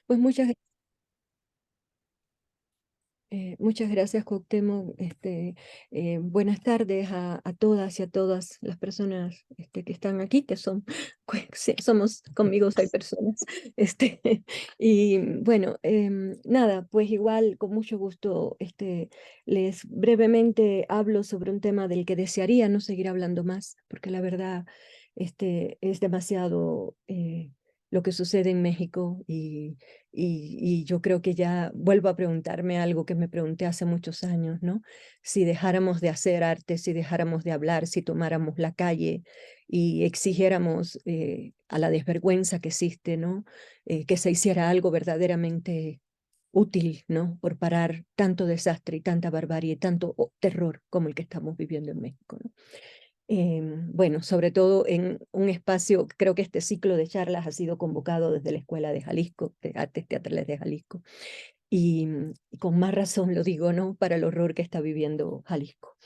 Pues muchas gracias, Cuauhtémoc. Buenas tardes a todas y a todas las personas que están aquí, que son, pues, sí, somos, conmigo hay personas. Este, y bueno, nada, pues igual, con mucho gusto, les brevemente hablo sobre un tema del que desearía no seguir hablando más, porque la verdad, es demasiado lo que sucede en México y yo creo que ya vuelvo a preguntarme algo que me pregunté hace muchos años, ¿no? Si dejáramos de hacer arte, si dejáramos de hablar, si tomáramos la calle y exigiéramos a la desvergüenza que existe, ¿no? Que se hiciera algo verdaderamente útil, ¿no? Por parar tanto desastre y tanta barbarie y tanto terror como el que estamos viviendo en México, ¿no? Bueno, sobre todo en un espacio, creo que este ciclo de charlas ha sido convocado desde la Escuela de Jalisco, de Artes Teatrales de Jalisco, y con más razón lo digo, ¿no? Para el horror que está viviendo Jalisco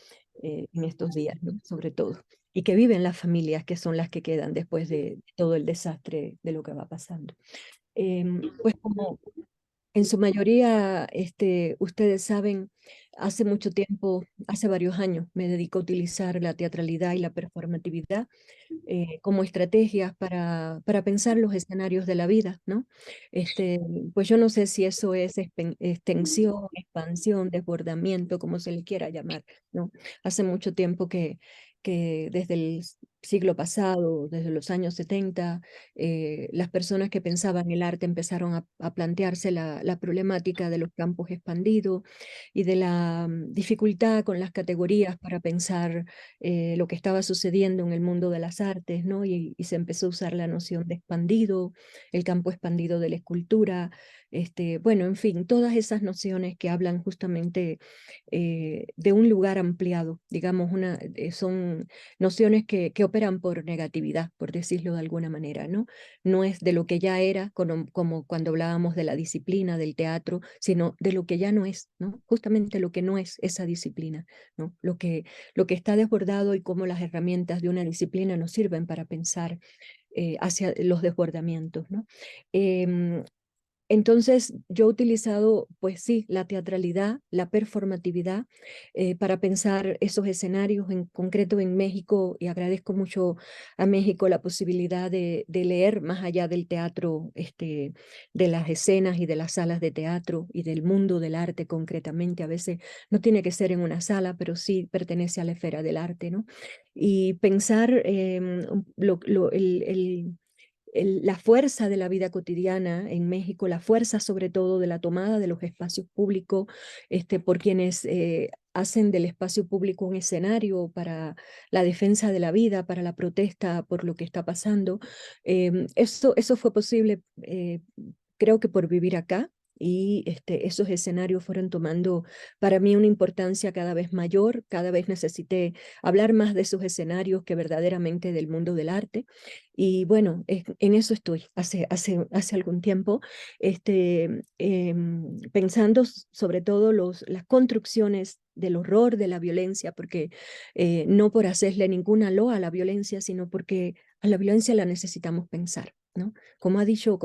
en estos días, ¿no? Sobre todo, y que viven las familias que son las que quedan después de todo el desastre de lo que va pasando. Pues como en su mayoría, ustedes saben, hace mucho tiempo, hace varios años, me dedico a utilizar la teatralidad y la performatividad como estrategias para pensar los escenarios de la vida, ¿no? Este, pues yo no sé si eso es extensión, expansión, desbordamiento, como se le quiera llamar, ¿no? Hace mucho tiempo que desde el siglo pasado, desde los años 70, las personas que pensaban el arte empezaron a plantearse la problemática de los campos expandidos y de la dificultad con las categorías para pensar lo que estaba sucediendo en el mundo de las artes, ¿no? Y se empezó a usar la noción de expandido, el campo expandido de la escultura, bueno, en fin, todas esas nociones que hablan justamente de un lugar ampliado, digamos, son nociones que operan por negatividad, por decirlo de alguna manera, ¿no? No es de lo que ya era, como cuando hablábamos de la disciplina del teatro, sino de lo que ya no es, ¿no? Justamente lo que no es esa disciplina, ¿no? Lo que está desbordado y cómo las herramientas de una disciplina nos sirven para pensar hacia los desbordamientos, ¿no? Em, entonces, yo he utilizado, pues sí, la teatralidad, la performatividad, para pensar esos escenarios, en concreto en México, y agradezco mucho a México la posibilidad de leer más allá del teatro, de las escenas y de las salas de teatro y del mundo del arte concretamente. A veces no tiene que ser en una sala, pero sí pertenece a la esfera del arte, ¿no? Y pensar la fuerza de la vida cotidiana en México, la fuerza sobre todo de la tomada de los espacios públicos por quienes hacen del espacio público un escenario para la defensa de la vida, para la protesta por lo que está pasando. Eso fue posible, creo que por vivir acá. Y esos escenarios fueron tomando para mí una importancia cada vez mayor, cada vez necesité hablar más de esos escenarios que verdaderamente del mundo del arte. Y bueno, en eso estoy hace algún tiempo, pensando sobre todo las construcciones del horror, de la violencia, porque no por hacerle ninguna loa a la violencia, sino porque a la violencia la necesitamos pensar, ¿no? Como han dicho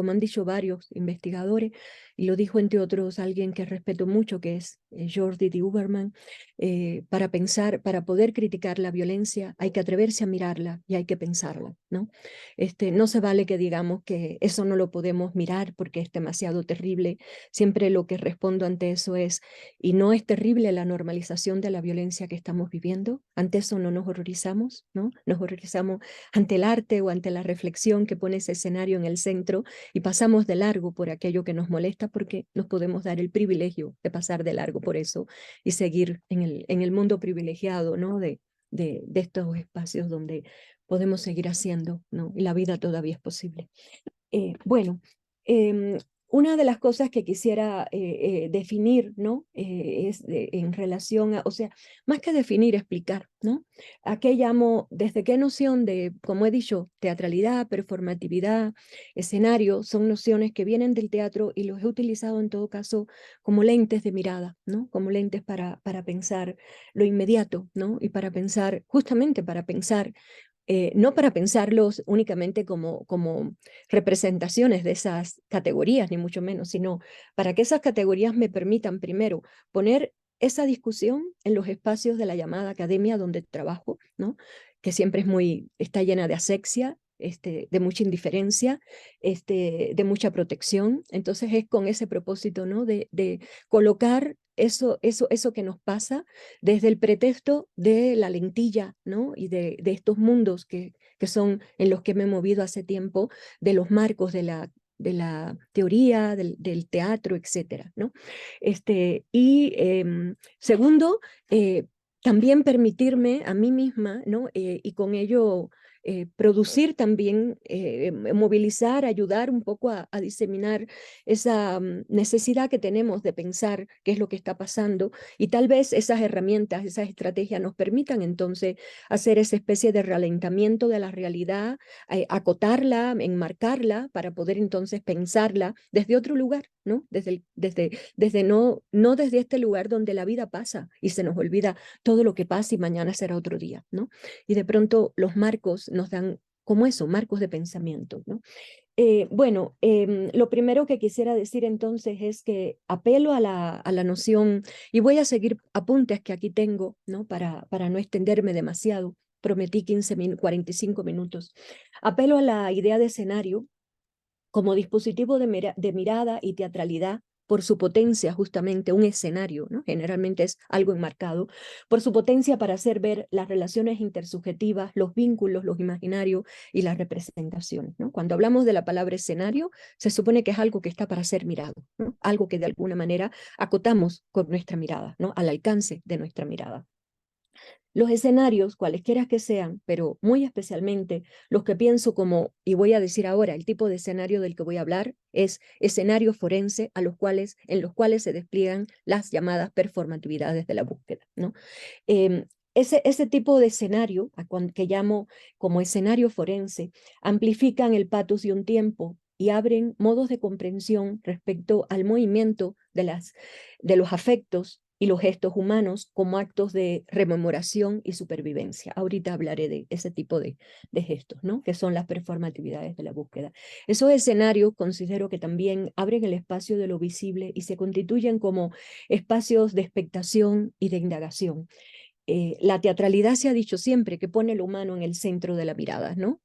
varios investigadores, y lo dijo entre otros alguien que respeto mucho, que es Jordi de Uberman, para pensar, para poder criticar la violencia, hay que atreverse a mirarla y hay que pensarla, ¿no? No se vale que digamos que eso no lo podemos mirar porque es demasiado terrible. Siempre lo que respondo ante eso es, ¿y no es terrible la normalización de la violencia que estamos viviendo? Ante eso no nos horrorizamos, ¿no? Nos horrorizamos ante el arte o ante la reflexión que pone ese escenario en el centro y pasamos de largo por aquello que nos molesta porque nos podemos dar el privilegio de pasar de largo por eso y seguir en el mundo privilegiado, ¿no? De estos espacios donde podemos seguir haciendo, ¿no? Y la vida todavía es posible. Bueno, em, una de las cosas que quisiera definir, ¿no? En relación a, o sea, más que definir, explicar, ¿no? ¿A qué llamo, desde qué noción de, como he dicho, teatralidad, performatividad, escenario, son nociones que vienen del teatro y los he utilizado en todo caso como lentes de mirada, ¿no? Como lentes para pensar lo inmediato, ¿no? Y para pensar, justamente para pensar no para pensarlos únicamente como representaciones de esas categorías, ni mucho menos, sino para que esas categorías me permitan primero poner esa discusión en los espacios de la llamada academia donde trabajo, ¿no? Que siempre está llena de asexia, de mucha indiferencia, de mucha protección. Entonces es con ese propósito, ¿no? De colocar eso que nos pasa desde el pretexto de la lentilla, ¿no? Y de estos mundos que son en los que me he movido hace tiempo, de los marcos de la teoría, del teatro, etcétera, ¿no? Segundo, también permitirme a mí misma, ¿no? Y con ello producir también, movilizar, ayudar un poco a diseminar esa necesidad que tenemos de pensar qué es lo que está pasando, y tal vez esas herramientas, esas estrategias nos permitan entonces hacer esa especie de ralentamiento de la realidad, acotarla, enmarcarla, para poder entonces pensarla desde otro lugar, ¿no? No desde este lugar donde la vida pasa y se nos olvida todo lo que pasa y mañana será otro día, ¿no? Y de pronto los marcos nos dan como eso, marcos de pensamiento, ¿no? Bueno, lo primero que quisiera decir entonces es que apelo a la noción, y voy a seguir apuntes que aquí tengo, ¿no? Para no extenderme demasiado. Prometí 45 minutos. Apelo a la idea de escenario como dispositivo de mirada y teatralidad por su potencia, justamente un escenario, ¿no? Generalmente es algo enmarcado, por su potencia para hacer ver las relaciones intersubjetivas, los vínculos, los imaginarios y las representaciones, ¿no? Cuando hablamos de la palabra escenario, se supone que es algo que está para ser mirado, ¿no? Algo que de alguna manera acotamos con nuestra mirada, ¿no? Al alcance de nuestra mirada. Los escenarios, cualesquiera que sean, pero muy especialmente los que pienso como, y voy a decir ahora, el tipo de escenario del que voy a hablar es escenario forense en los cuales se despliegan las llamadas performatividades de la búsqueda, ¿no? Ese tipo de escenario, que llamo como escenario forense, amplifican el patos de un tiempo y abren modos de comprensión respecto al movimiento de los afectos y los gestos humanos como actos de rememoración y supervivencia. Ahorita hablaré de ese tipo de gestos, ¿no? Que son las performatividades de la búsqueda. Esos escenarios considero que también abren el espacio de lo visible y se constituyen como espacios de expectación y de indagación. La teatralidad se ha dicho siempre que pone lo humano en el centro de la mirada, ¿no?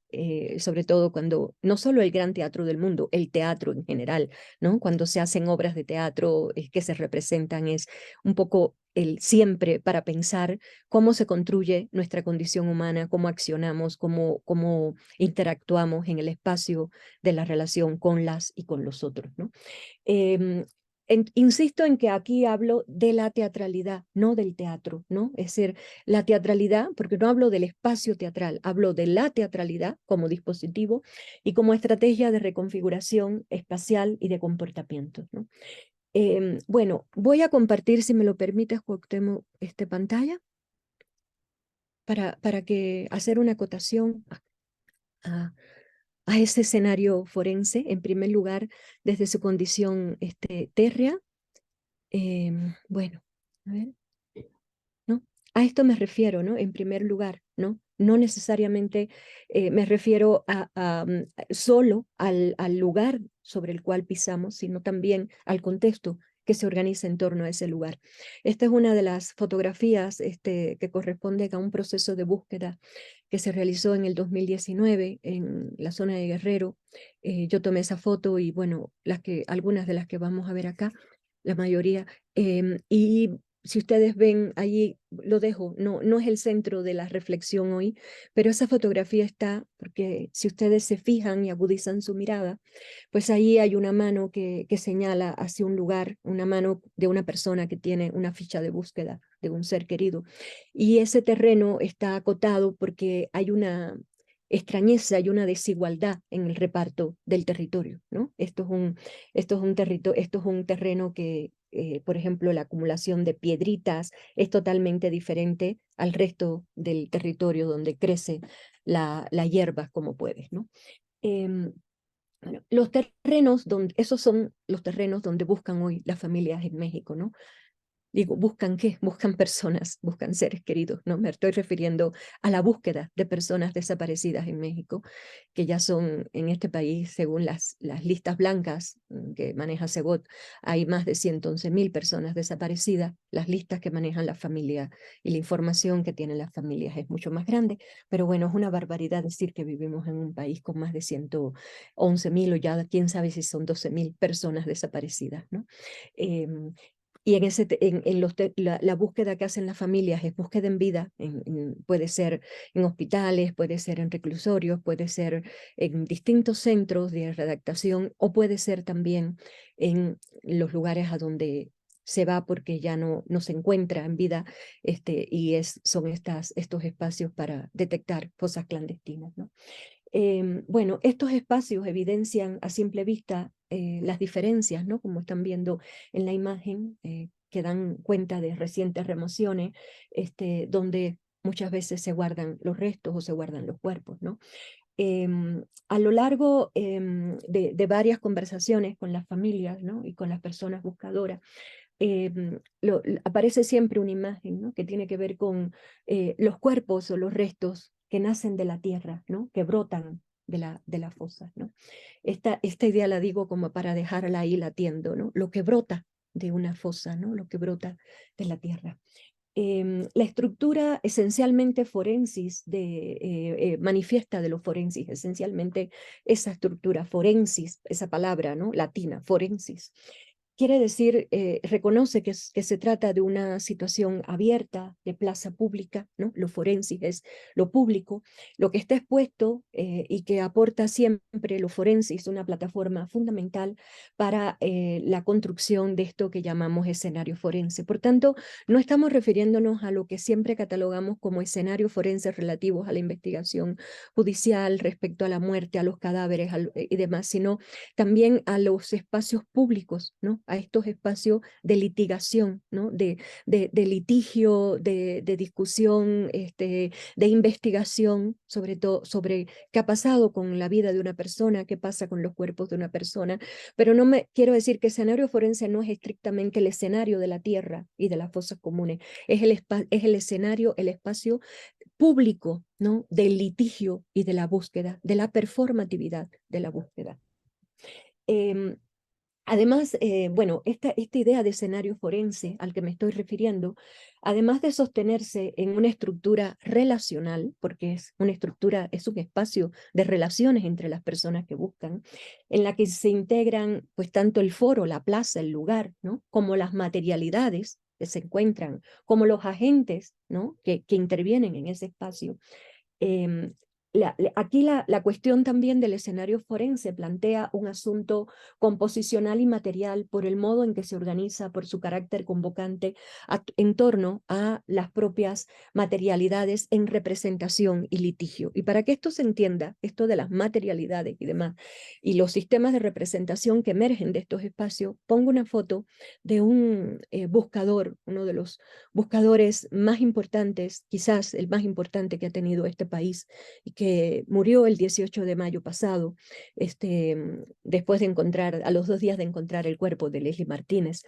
Sobre todo cuando, no solo el gran teatro del mundo, el teatro en general, ¿no? Cuando se hacen obras de teatro que se representan, es un poco el siempre para pensar cómo se construye nuestra condición humana, cómo accionamos, cómo interactuamos en el espacio de la relación con las y con los otros, ¿no? Insisto en que aquí hablo de la teatralidad, no del teatro, ¿no? Es decir, la teatralidad, porque no hablo del espacio teatral, hablo de la teatralidad como dispositivo y como estrategia de reconfiguración espacial y de comportamiento, ¿no? Bueno, voy a compartir, si me lo permites, Cuauhtémoc, pantalla para que hacer una acotación a, a ese escenario forense, en primer lugar, desde su condición térrea. Bueno, a ver, ¿no? A esto me refiero, ¿no? En primer lugar, ¿no? No necesariamente me refiero solo al lugar sobre el cual pisamos, sino también al contexto que se organiza en torno a ese lugar. Esta es una de las fotografías que corresponde a un proceso de búsqueda que se realizó en el 2019 en la zona de Guerrero. Yo tomé esa foto y bueno, algunas de las que vamos a ver acá, la mayoría, y si ustedes ven allí, lo dejo, no es el centro de la reflexión hoy, pero esa fotografía está, porque si ustedes se fijan y agudizan su mirada, pues ahí hay una mano que señala hacia un lugar, una mano de una persona que tiene una ficha de búsqueda de un ser querido. Y ese terreno está acotado porque hay una extrañeza y una desigualdad en el reparto del territorio, ¿no? Esto es un terreno que, por ejemplo, la acumulación de piedritas es totalmente diferente al resto del territorio donde crece la hierba como puedes, ¿no? Bueno, esos son los terrenos donde buscan hoy las familias en México, ¿no? Digo, ¿buscan qué? Buscan personas, buscan seres queridos, ¿no? Me estoy refiriendo a la búsqueda de personas desaparecidas en México, que ya son en este país, según las listas blancas que maneja Segot, hay más de 111.000 personas desaparecidas. Las listas que manejan la familia y la información que tienen las familias es mucho más grande, pero bueno, es una barbaridad decir que vivimos en un país con más de 111.000 o ya quién sabe si son 12.000 personas desaparecidas, ¿no? Y la búsqueda que hacen las familias es búsqueda en vida, puede ser en hospitales, puede ser en reclusorios, puede ser en distintos centros de redactación o puede ser también en los lugares a donde se va porque ya no se encuentra en vida son estos espacios para detectar fosas clandestinas, ¿no? Bueno, estos espacios evidencian a simple vista las diferencias, ¿no? Como están viendo en la imagen, que dan cuenta de recientes remociones, donde muchas veces se guardan los restos o se guardan los cuerpos, ¿no? A lo largo de varias conversaciones con las familias, ¿no? Y con las personas buscadoras, aparece siempre una imagen, ¿no? Que tiene que ver con los cuerpos o los restos que nacen de la tierra, ¿no? Que brotan de la fosa, ¿no? Esta idea la digo como para dejarla ahí latiendo, ¿no? Lo que brota de una fosa, ¿no? Lo que brota de la tierra. La estructura esencialmente forensis manifiesta de los forensis, esencialmente esa estructura forensis, esa palabra, ¿no? Latina, forensis, quiere decir, reconoce que se trata de una situación abierta, de plaza pública, ¿no? Lo forensis es lo público, lo que está expuesto y que aporta siempre lo forensis, una plataforma fundamental para la construcción de esto que llamamos escenario forense. Por tanto, no estamos refiriéndonos a lo que siempre catalogamos como escenarios forenses relativos a la investigación judicial respecto a la muerte, a los cadáveres y demás, sino también a los espacios públicos, ¿no? A estos espacios de litigación, ¿no? De litigio, de discusión, de investigación, sobre todo sobre qué ha pasado con la vida de una persona, qué pasa con los cuerpos de una persona, pero no me quiero decir que escenario forense no es estrictamente el escenario de la tierra y de las fosas comunes, es el escenario, el espacio público, ¿no? Del litigio y de la búsqueda, de la performatividad de la búsqueda. Eh, Además, bueno, esta idea de escenario forense al que me estoy refiriendo, además de sostenerse en una estructura relacional, porque es una estructura, es un espacio de relaciones entre las personas que buscan, en la que se integran pues tanto el foro, la plaza, el lugar, ¿no? Como las materialidades que se encuentran, como los agentes, ¿no? que intervienen en ese espacio. Eh, Aquí la cuestión también del escenario forense plantea un asunto composicional y material por el modo en que se organiza, por su carácter convocante en torno a las propias materialidades en representación y litigio. Y para que esto se entienda, esto de las materialidades y demás, y los sistemas de representación que emergen de estos espacios, pongo una foto de un buscador, uno de los buscadores más importantes, quizás el más importante que ha tenido este país y que murió el 18 de mayo pasado, después de encontrar, a los 2 días de encontrar el cuerpo de Leslie Martínez,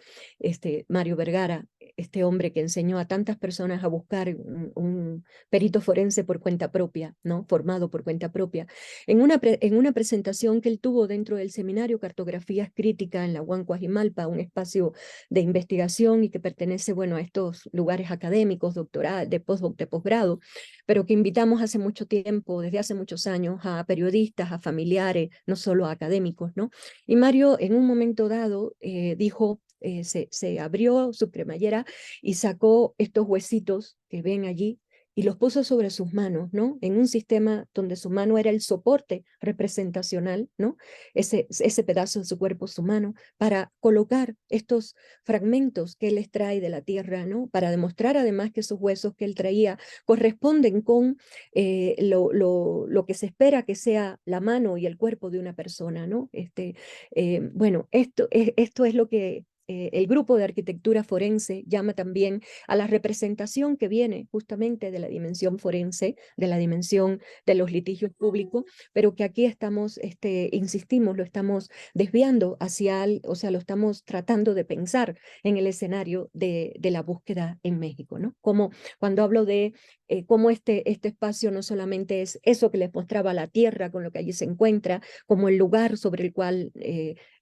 Mario Vergara, este hombre que enseñó a tantas personas a buscar un perito forense por cuenta propia, ¿no? Formado por cuenta propia, en una presentación que él tuvo dentro del seminario Cartografías Críticas en la Huancuajimalpa, un espacio de investigación y que pertenece, bueno, a estos lugares académicos, doctoral, de posgrado, pero que invitamos hace mucho tiempo, desde hace muchos años, a periodistas, a familiares, no solo a académicos, ¿no? Y Mario, en un momento dado, dijo, se abrió su cremallera y sacó estos huesitos que ven allí y los puso sobre sus manos, ¿no? En un sistema donde su mano era el soporte representacional, ¿no? Ese pedazo de su cuerpo, su mano, para colocar estos fragmentos que él extrae de la tierra, ¿no? Para demostrar además que esos huesos que él traía corresponden con lo que se espera que sea la mano y el cuerpo de una persona, ¿no? Bueno, esto es lo que el grupo de arquitectura forense llama también a la representación que viene justamente de la dimensión forense, de la dimensión de los litigios públicos, pero que aquí estamos, insistimos, lo estamos desviando hacia, o sea, lo estamos tratando de pensar en el escenario de la búsqueda en México, ¿no? Como cuando hablo de cómo este espacio no solamente es eso que les mostraba la tierra con lo que allí se encuentra, como el lugar sobre el cual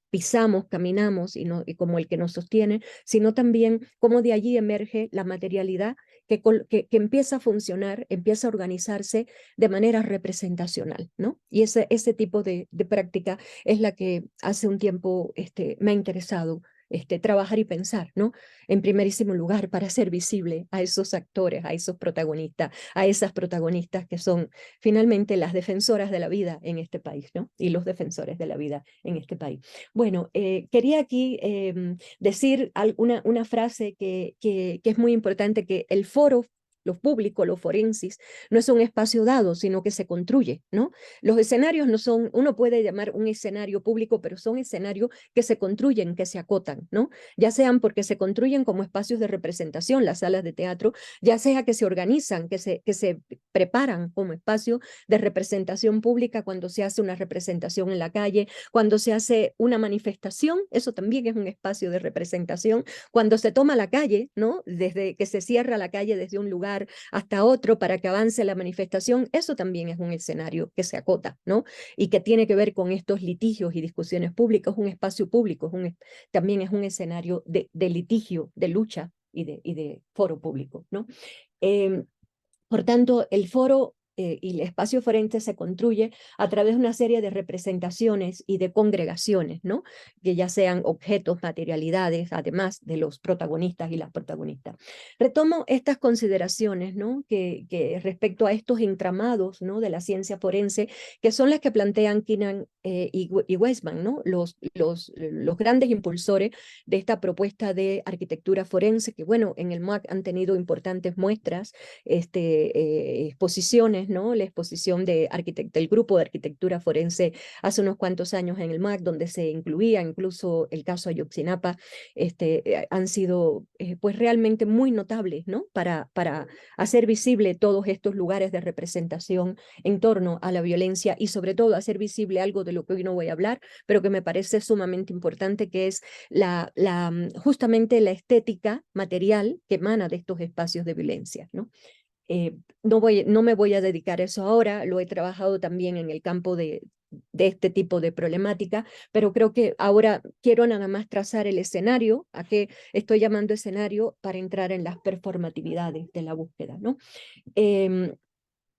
pisamos, caminamos y como el que nos sostiene, sino también cómo de allí emerge la materialidad que empieza a funcionar, empieza a organizarse de manera representacional, ¿no? Y ese tipo de práctica es la que hace un tiempo me ha interesado trabajar y pensar, ¿no? En primerísimo lugar, para hacer visible a esos actores, a esos protagonistas, a esas protagonistas que son finalmente las defensoras de la vida en este país, ¿no? Y los defensores de la vida en este país. Bueno, quería aquí decir una frase que es muy importante, que el foro, los públicos, los forenses, no es un espacio dado, sino que se construye, ¿no? Los escenarios no son, uno puede llamar un escenario público, pero son escenarios que se construyen, que se acotan, ¿no? Ya sean porque se construyen como espacios de representación, las salas de teatro, ya sea que se organizan, que se preparan como espacio de representación pública cuando se hace una representación en la calle, cuando se hace una manifestación, eso también es un espacio de representación, cuando se toma la calle, ¿no? Desde que se cierra la calle desde un lugar hasta otro para que avance la manifestación, eso también es un escenario que se acota, ¿no? Y que tiene que ver con estos litigios y discusiones públicas, un espacio público, también es un escenario de litigio, de lucha y de foro público, ¿no? Por tanto, el foro y el espacio forense se construye a través de una serie de representaciones y de congregaciones, ¿no? Que ya sean objetos, materialidades, además de los protagonistas y las protagonistas. Retomo estas consideraciones, ¿no? Que respecto a estos entramados, ¿no? De la ciencia forense, que son las que plantean Keenan y Weisman, ¿no? Los grandes impulsores de esta propuesta de arquitectura forense, que bueno, en el MAC han tenido importantes muestras, exposiciones, ¿no? La exposición del grupo de arquitectura forense hace unos cuantos años en el MAC, donde se incluía incluso el caso Ayotzinapa, han sido pues realmente muy notables, ¿no? Para hacer visible todos estos lugares de representación en torno a la violencia y sobre todo hacer visible algo de lo que hoy no voy a hablar, pero que me parece sumamente importante, que es justamente la estética material que emana de estos espacios de violencia, ¿no? No me voy a dedicar a eso ahora, lo he trabajado también en el campo de este tipo de problemática, pero creo que ahora quiero nada más trazar el escenario, a qué estoy llamando escenario, para entrar en las performatividades de la búsqueda, ¿no?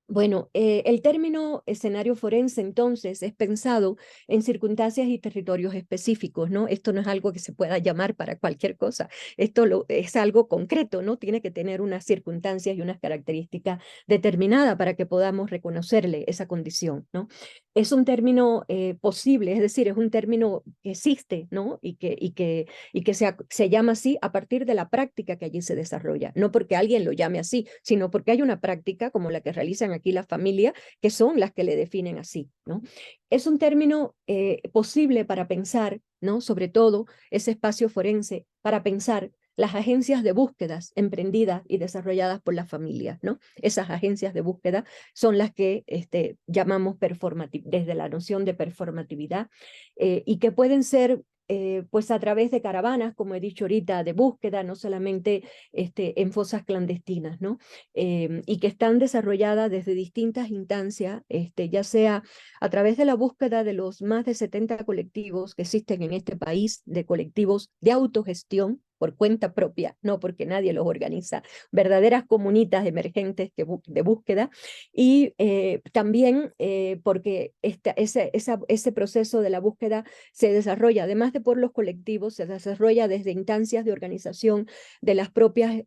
Bueno, el término escenario forense entonces es pensado en circunstancias y territorios específicos, ¿no? Esto no es algo que se pueda llamar para cualquier cosa, es algo concreto, ¿no? Tiene que tener unas circunstancias y unas características determinadas para que podamos reconocerle esa condición, ¿no? Es un término posible, es decir, es un término que existe, ¿no? Y que se llama así a partir de la práctica que allí se desarrolla, no porque alguien lo llame así, sino porque hay una práctica como la que realizan aquí las familias, que son las que le definen así, ¿no? Es un término posible para pensar, ¿no? Sobre todo ese espacio forense, para pensar las agencias de búsquedas emprendidas y desarrolladas por las familias, ¿no? Esas agencias de búsqueda son las que llamamos desde la noción de performatividad, y que pueden ser pues a través de caravanas, como he dicho ahorita, de búsqueda, no solamente en fosas clandestinas, ¿no? Y que están desarrolladas desde distintas instancias, ya sea a través de la búsqueda de los más de 70 colectivos que existen en este país, de colectivos de autogestión, por cuenta propia, no porque nadie los organiza, verdaderas comunitas emergentes de búsqueda, y también porque ese proceso de la búsqueda se desarrolla, además de por los colectivos, se desarrolla desde instancias de organización de las propias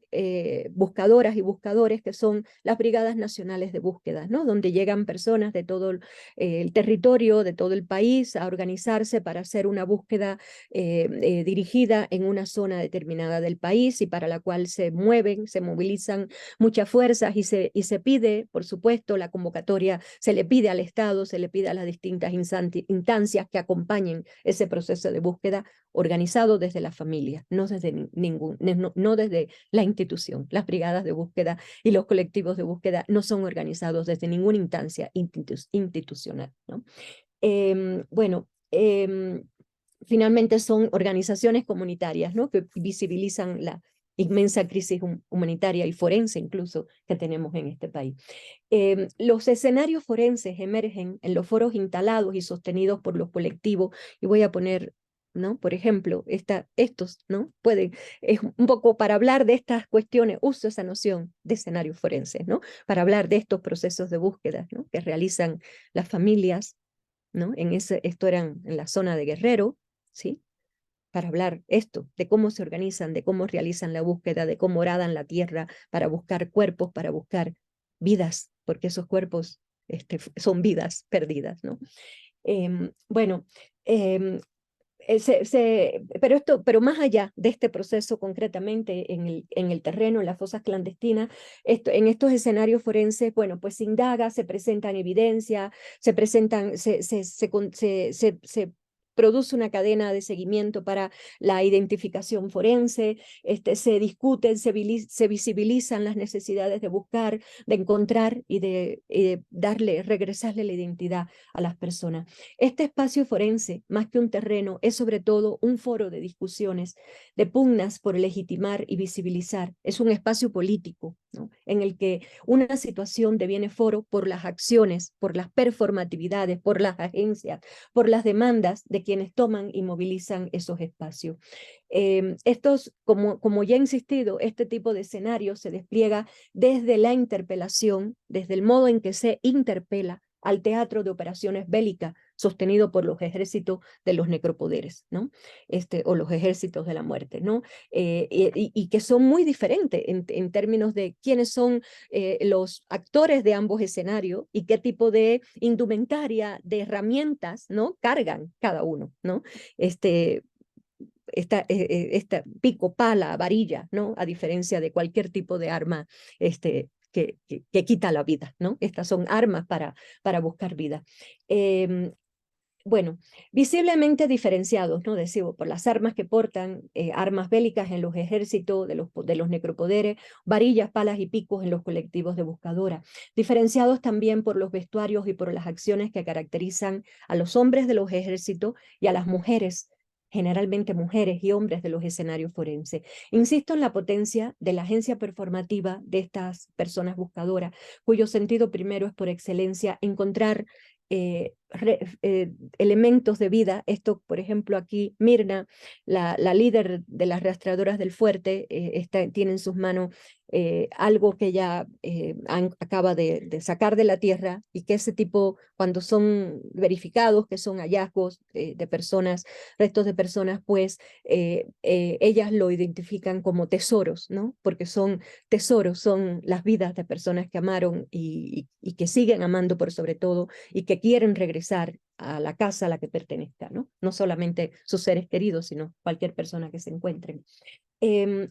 buscadoras y buscadores, que son las brigadas nacionales de búsqueda, ¿no? Donde llegan personas de todo el territorio, de todo el país, a organizarse para hacer una búsqueda dirigida en una zona determinada determinada del país y para la cual se mueven, se movilizan muchas fuerzas y se pide, por supuesto, la convocatoria, se le pide al Estado, se le pide a las distintas instancias que acompañen ese proceso de búsqueda organizado desde la familia, no desde no desde la institución. Las brigadas de búsqueda y los colectivos de búsqueda no son organizados desde ninguna instancia institucional, ¿no? Bueno, finalmente son organizaciones comunitarias, ¿no? Que visibilizan la inmensa crisis humanitaria y forense incluso que tenemos en este país. Los escenarios forenses emergen en los foros instalados y sostenidos por los colectivos, y voy a poner, ¿no? Por ejemplo, estos, ¿no? Es un poco para hablar de estas cuestiones, uso esa noción de escenarios forenses, ¿no? Para hablar de estos procesos de búsqueda, ¿no? Que realizan las familias, ¿no? Esto eran en la zona de Guerrero, ¿sí? Para hablar esto, de cómo se organizan, de cómo realizan la búsqueda, de cómo horadan la tierra para buscar cuerpos, para buscar vidas, porque esos cuerpos son vidas perdidas, ¿no? Bueno, eh, pero más allá de este proceso concretamente en el terreno, en las fosas clandestinas, en estos escenarios forenses, bueno, pues se indaga, se presentan evidencias, se produce una cadena de seguimiento para la identificación forense, se discuten, se visibilizan las necesidades de buscar, de encontrar y de regresarle la identidad a las personas. Este espacio forense, más que un terreno, es sobre todo un foro de discusiones, de pugnas por legitimar y visibilizar. Es un espacio político, ¿no? En el que una situación deviene foro por las acciones, por las performatividades, por las agencias, por las demandas de quienes toman y movilizan esos espacios. Como ya he insistido, este tipo de escenario se despliega desde la interpelación, desde el modo en que se interpela al teatro de operaciones bélicas sostenido por los ejércitos de los necropoderes, ¿no? O los ejércitos de la muerte, ¿no? Y que son muy diferentes en términos de quiénes son los actores de ambos escenarios y qué tipo de indumentaria, de herramientas, ¿no? Cargan cada uno, ¿no? Esta pico, pala, varilla, ¿no? A diferencia de cualquier tipo de arma que quita la vida, ¿no? Estas son armas para buscar vida. Bueno, visiblemente diferenciados, ¿no? Decimos, por las armas que portan, armas bélicas en los ejércitos de los necropoderes, varillas, palas y picos en los colectivos de buscadora. Diferenciados también por los vestuarios y por las acciones que caracterizan a los hombres de los ejércitos y a las mujeres, generalmente mujeres y hombres de los escenarios forenses. Insisto en la potencia de la agencia performativa de estas personas buscadoras, cuyo sentido primero es por excelencia encontrar elementos de vida. Esto, por ejemplo, aquí Mirna, la líder de las rastreadoras del fuerte, tiene en sus manos algo que ella acaba de sacar de la tierra y que ese tipo, cuando son verificados, que son hallazgos de personas, restos de personas, pues ellas lo identifican como tesoros, ¿no? Porque son tesoros, son las vidas de personas que amaron y que siguen amando por sobre todo y que quieren regresar a la casa a la que pertenezca, ¿no? No solamente sus seres queridos, sino cualquier persona que se encuentren.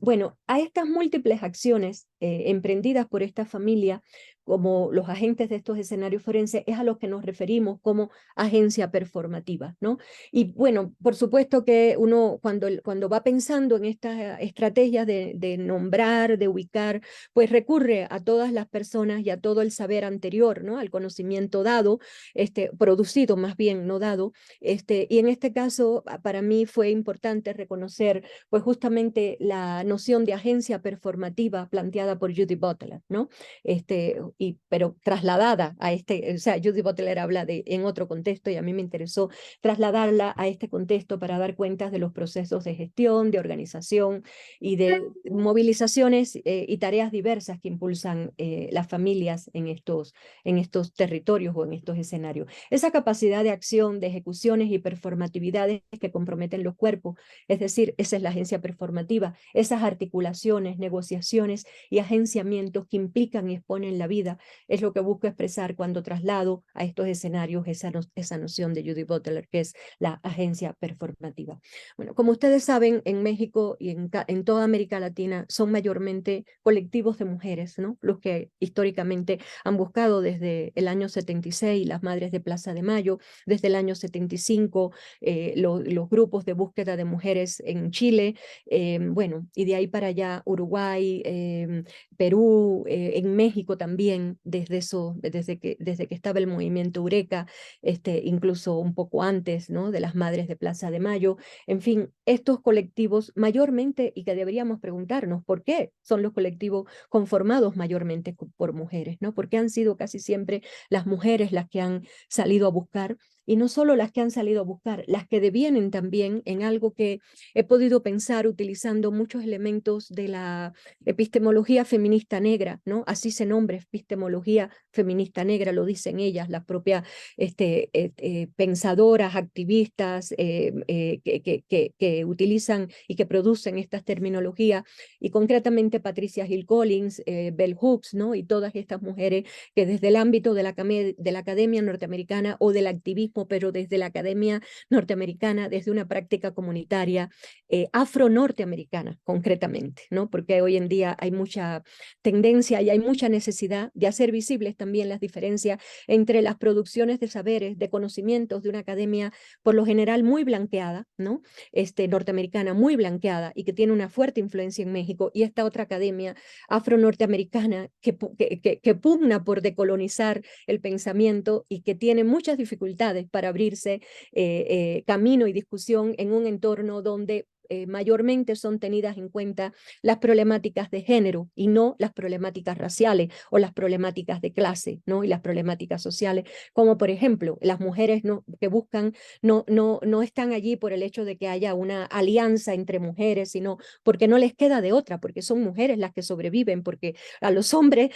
Bueno, a estas múltiples acciones emprendidas por esta familia, como los agentes de estos escenarios forenses, es a los que nos referimos como agencia performativa, ¿no? Y bueno, por supuesto que uno cuando va pensando en estas estrategias de nombrar, de ubicar, pues recurre a todas las personas y a todo el saber anterior, ¿no? Al conocimiento dado, producido más bien, no dado, y en este caso para mí fue importante reconocer pues justamente la noción de agencia performativa planteada por Judith Butler, ¿no? Pero trasladada a o sea, Judith Butler habla en otro contexto y a mí me interesó trasladarla a este contexto para dar cuenta de los procesos de gestión, de organización y de movilizaciones y tareas diversas que impulsan las familias en estos territorios o en estos escenarios. Esa capacidad de acción, de ejecuciones y performatividades que comprometen los cuerpos, es decir, esa es la agencia performativa, esas articulaciones, negociaciones y agenciamientos que implican y exponen la vida vida, es lo que busco expresar cuando traslado a estos escenarios esa noción de Judith Butler, que es la agencia performativa. Bueno, como ustedes saben, en México y en toda América Latina son mayormente colectivos de mujeres, ¿no? Los que históricamente han buscado desde el año 76, las Madres de Plaza de Mayo, desde el año 75, los grupos de búsqueda de mujeres en Chile, bueno, y de ahí para allá Uruguay, Perú, en México también, desde que estaba el movimiento Eureka, incluso un poco antes, ¿no? De las Madres de Plaza de Mayo. En fin, estos colectivos mayormente, y que deberíamos preguntarnos por qué son los colectivos conformados mayormente por mujeres, ¿no? Porque han sido casi siempre las mujeres las que han salido a buscar, y no solo las que han salido a buscar, las que devienen también en algo que he podido pensar utilizando muchos elementos de la epistemología feminista negra, ¿no? Así se nombra, epistemología feminista negra, lo dicen ellas, las propias pensadoras, activistas que utilizan y que producen estas terminologías, y concretamente Patricia Hill Collins, Bell Hooks, ¿no? Y todas estas mujeres que desde el ámbito de la academia norteamericana o del activismo, pero desde la academia norteamericana, desde una práctica comunitaria afro-norteamericana, concretamente, ¿no? Porque hoy en día hay mucha tendencia y hay mucha necesidad de hacer visibles también las diferencias entre las producciones de saberes, de conocimientos de una academia por lo general muy blanqueada, ¿no? Norteamericana muy blanqueada y que tiene una fuerte influencia en México, y esta otra academia afro-norteamericana que pugna por decolonizar el pensamiento y que tiene muchas dificultades para abrirse camino y discusión en un entorno donde mayormente son tenidas en cuenta las problemáticas de género y no las problemáticas raciales o las problemáticas de clase, ¿no? Y las problemáticas sociales, como por ejemplo las mujeres que buscan no están allí por el hecho de que haya una alianza entre mujeres, sino porque no les queda de otra, porque son mujeres las que sobreviven, porque a los hombres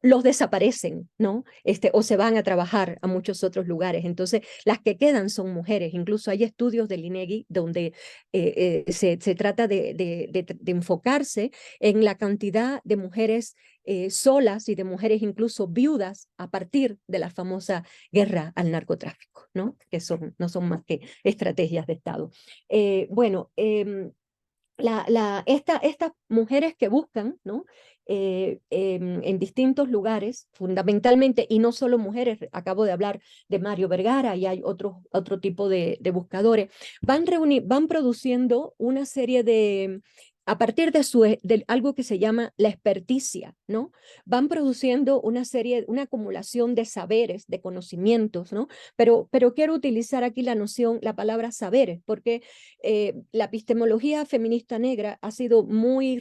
los desaparecen, ¿no? O se van a trabajar a muchos otros lugares. Entonces, las que quedan son mujeres. Incluso hay estudios del INEGI donde se trata de enfocarse en la cantidad de mujeres solas y de mujeres incluso viudas a partir de la famosa guerra al narcotráfico, ¿no? Que no son más que estrategias de Estado. Bueno, estas mujeres que buscan, ¿no? En distintos lugares, fundamentalmente, y no solo mujeres, acabo de hablar de Mario Vergara y hay otro tipo de buscadores, van produciendo una serie a partir de algo que se llama la experticia, ¿no? Van produciendo una acumulación de saberes, de conocimientos, ¿no? Pero quiero utilizar aquí la palabra saberes, porque la epistemología feminista negra ha sido muy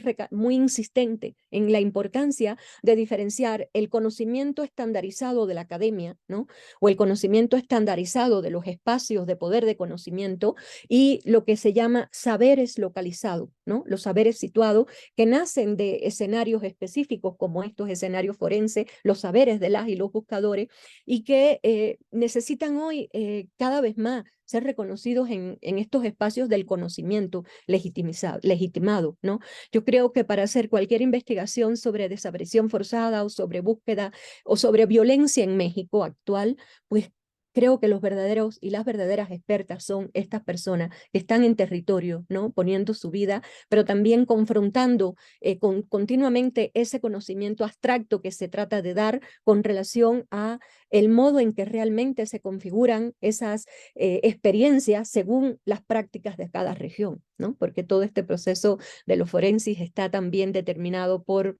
insistente en la importancia de diferenciar el conocimiento estandarizado de la academia, ¿no? O el conocimiento estandarizado de los espacios de poder de conocimiento, y lo que se llama saberes localizados, ¿no? Los saberes situados que nacen de escenarios específicos como estos escenarios forenses, los saberes de las y los buscadores, y que necesitan hoy cada vez más ser reconocidos en estos espacios del conocimiento legitimado, ¿no? Yo creo que para hacer cualquier investigación sobre desaparición forzada o sobre búsqueda o sobre violencia en México actual, pues creo que los verdaderos y las verdaderas expertas son estas personas que están en territorio, ¿no? Poniendo su vida, pero también confrontando continuamente ese conocimiento abstracto que se trata de dar con relación a el modo en que realmente se configuran esas experiencias según las prácticas de cada región, ¿no? Porque todo este proceso de los forenses está también determinado por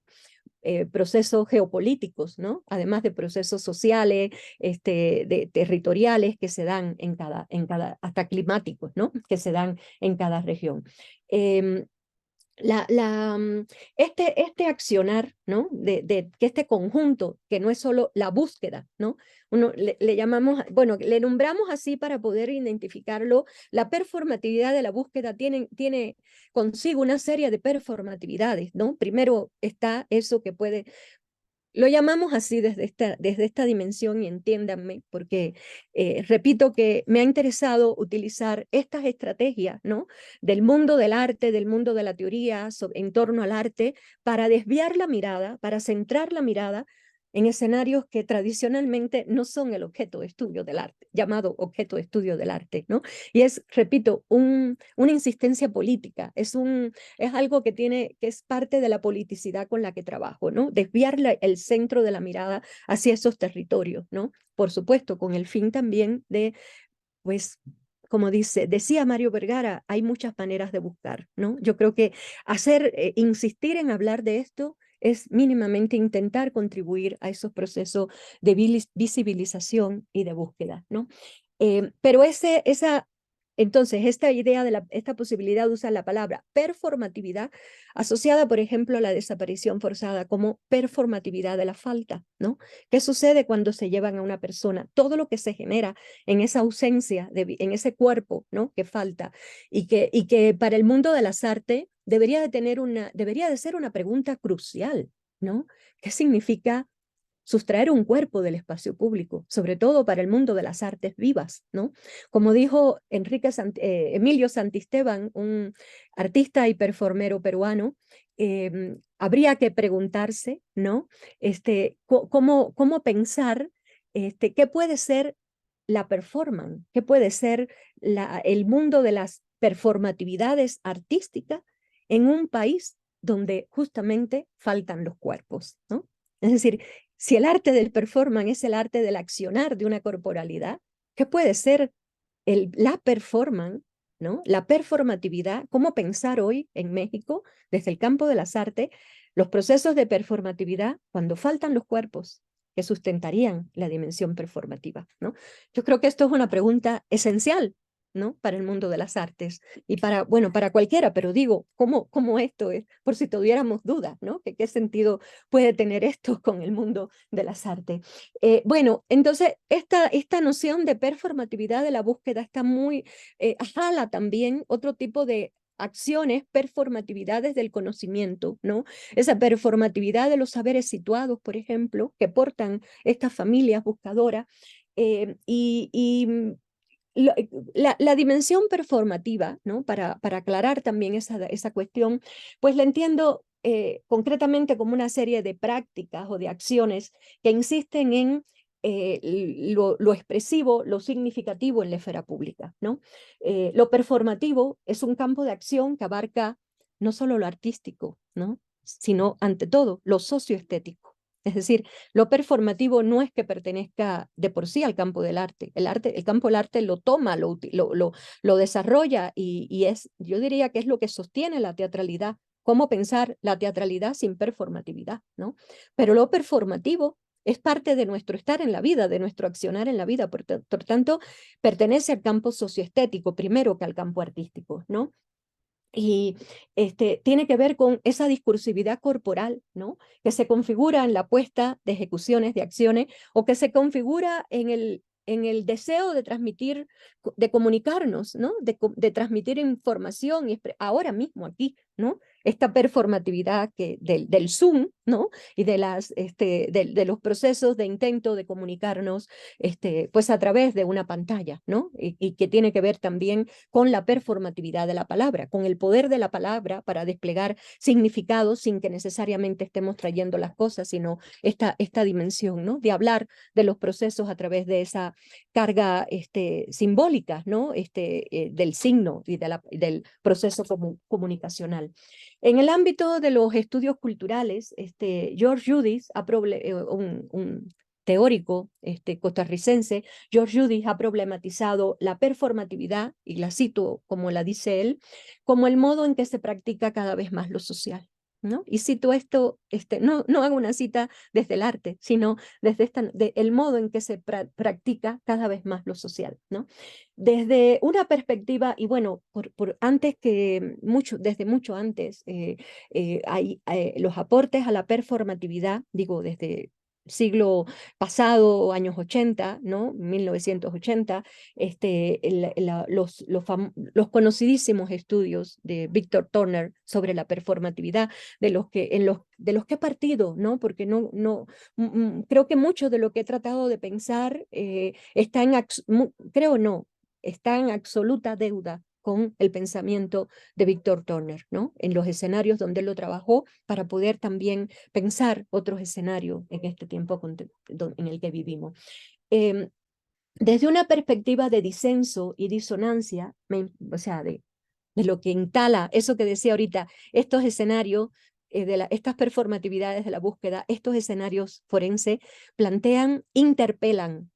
procesos geopolíticos, ¿no? Además de procesos sociales, territoriales que se dan hasta climáticos, ¿no? Que se dan en cada región. Eh, la, la, este accionar, ¿no? Que este conjunto, que no es solo la búsqueda, ¿no? Uno le llamamos, bueno, le nombramos así para poder identificarlo. La performatividad de la búsqueda tiene consigo una serie de performatividades, ¿no? Primero está eso que puede. Lo llamamos así desde esta dimensión, y entiéndanme, porque repito que me ha interesado utilizar estas estrategias, ¿no? Del mundo del arte, del mundo de la teoría en torno al arte, para desviar la mirada, para centrar la mirada en escenarios que tradicionalmente no son el objeto de estudio del arte, llamado objeto de estudio del arte, ¿no? Y es, repito, una insistencia política, es algo que es parte de la politicidad con la que trabajo, ¿no? Desviar el centro de la mirada hacia esos territorios, ¿no? Por supuesto, con el fin también de, pues, como decía Mario Vergara, hay muchas maneras de buscar, ¿no? Yo creo que insistir en hablar de esto es mínimamente intentar contribuir a esos procesos de visibilización y de búsqueda, ¿no? Pero entonces, esta idea de esta posibilidad de usar la palabra performatividad asociada, por ejemplo, a la desaparición forzada como performatividad de la falta, ¿no? ¿Qué sucede cuando se llevan a una persona? Todo lo que se genera en esa ausencia, en ese cuerpo, ¿no? Que falta y que para el mundo de las artes debería de ser una pregunta crucial, ¿no? ¿Qué significa sustraer un cuerpo del espacio público, sobre todo para el mundo de las artes vivas, ¿no? Como dijo Emilio Santisteban, un artista y performero peruano, habría que preguntarse, ¿no? Cómo pensar qué puede ser la performance, qué puede ser el mundo de las performatividades artísticas en un país donde justamente faltan los cuerpos, ¿no? Es decir, si el arte del performance es el arte del accionar de una corporalidad, ¿qué puede ser la performance, ¿no? La performatividad, cómo pensar hoy en México, desde el campo de las artes, los procesos de performatividad cuando faltan los cuerpos que sustentarían la dimensión performativa, ¿no? Yo creo que esto es una pregunta esencial, ¿no? Para el mundo de las artes y bueno, para cualquiera, pero digo, ¿cómo esto es? Por si tuviéramos dudas, ¿no? ¿Qué sentido puede tener esto con el mundo de las artes? Bueno, entonces esta noción de performatividad de la búsqueda está jala también otro tipo de acciones, performatividades del conocimiento, ¿no? Esa performatividad de los saberes situados, por ejemplo, que portan estas familias buscadoras, y la dimensión performativa, ¿no? Para aclarar también esa cuestión, pues la entiendo concretamente como una serie de prácticas o de acciones que insisten en lo expresivo, lo significativo en la esfera pública, ¿no? Lo performativo es un campo de acción que abarca no solo lo artístico, ¿no? Sino, ante todo, lo socioestético. Es decir, lo performativo no es que pertenezca de por sí al campo del arte. El campo del arte lo toma, lo desarrolla yo diría que es lo que sostiene la teatralidad. Cómo pensar la teatralidad sin performatividad, ¿no? Pero lo performativo es parte de nuestro estar en la vida, de nuestro accionar en la vida. Por tanto, pertenece al campo socioestético primero que al campo artístico, ¿no? Y tiene que ver con esa discursividad corporal, ¿no? Que se configura en la puesta de ejecuciones, de acciones, o que se configura en el deseo de transmitir, de comunicarnos, ¿no? De transmitir información, ahora mismo aquí, ¿no? Esta performatividad del Zoom, ¿no? Y de los procesos de intento de comunicarnos, pues a través de una pantalla, ¿no? Y que tiene que ver también con la performatividad de la palabra, con el poder de la palabra para desplegar significados sin que necesariamente estemos trayendo las cosas, sino esta dimensión, ¿no? De hablar de los procesos a través de esa carga simbólica, ¿no? Del signo y del proceso comunicacional. En el ámbito de los estudios culturales, George Judith, un teórico costarricense, George Judith ha problematizado la performatividad, y la cito como la dice él, como el modo en que se practica cada vez más lo social, ¿no? Y cito esto, no hago una cita desde el arte, sino desde el modo en que se practica cada vez más lo social, ¿no? Desde una perspectiva, y bueno, desde mucho antes, hay los aportes a la performatividad, digo, desde siglo pasado, años 80, ¿no? 1980, los conocidísimos estudios de Victor Turner sobre la performatividad, de los que he partido, ¿no? Porque creo que mucho de lo que he tratado de pensar está creo no, está en absoluta deuda con el pensamiento de Víctor Turner, ¿no? En los escenarios donde él lo trabajó para poder también pensar otros escenarios en este tiempo en el que vivimos. Desde una perspectiva de disenso y disonancia, o sea, de lo que instala, eso que decía ahorita, estos escenarios, estas performatividades de la búsqueda, estos escenarios forenses plantean, interpelan,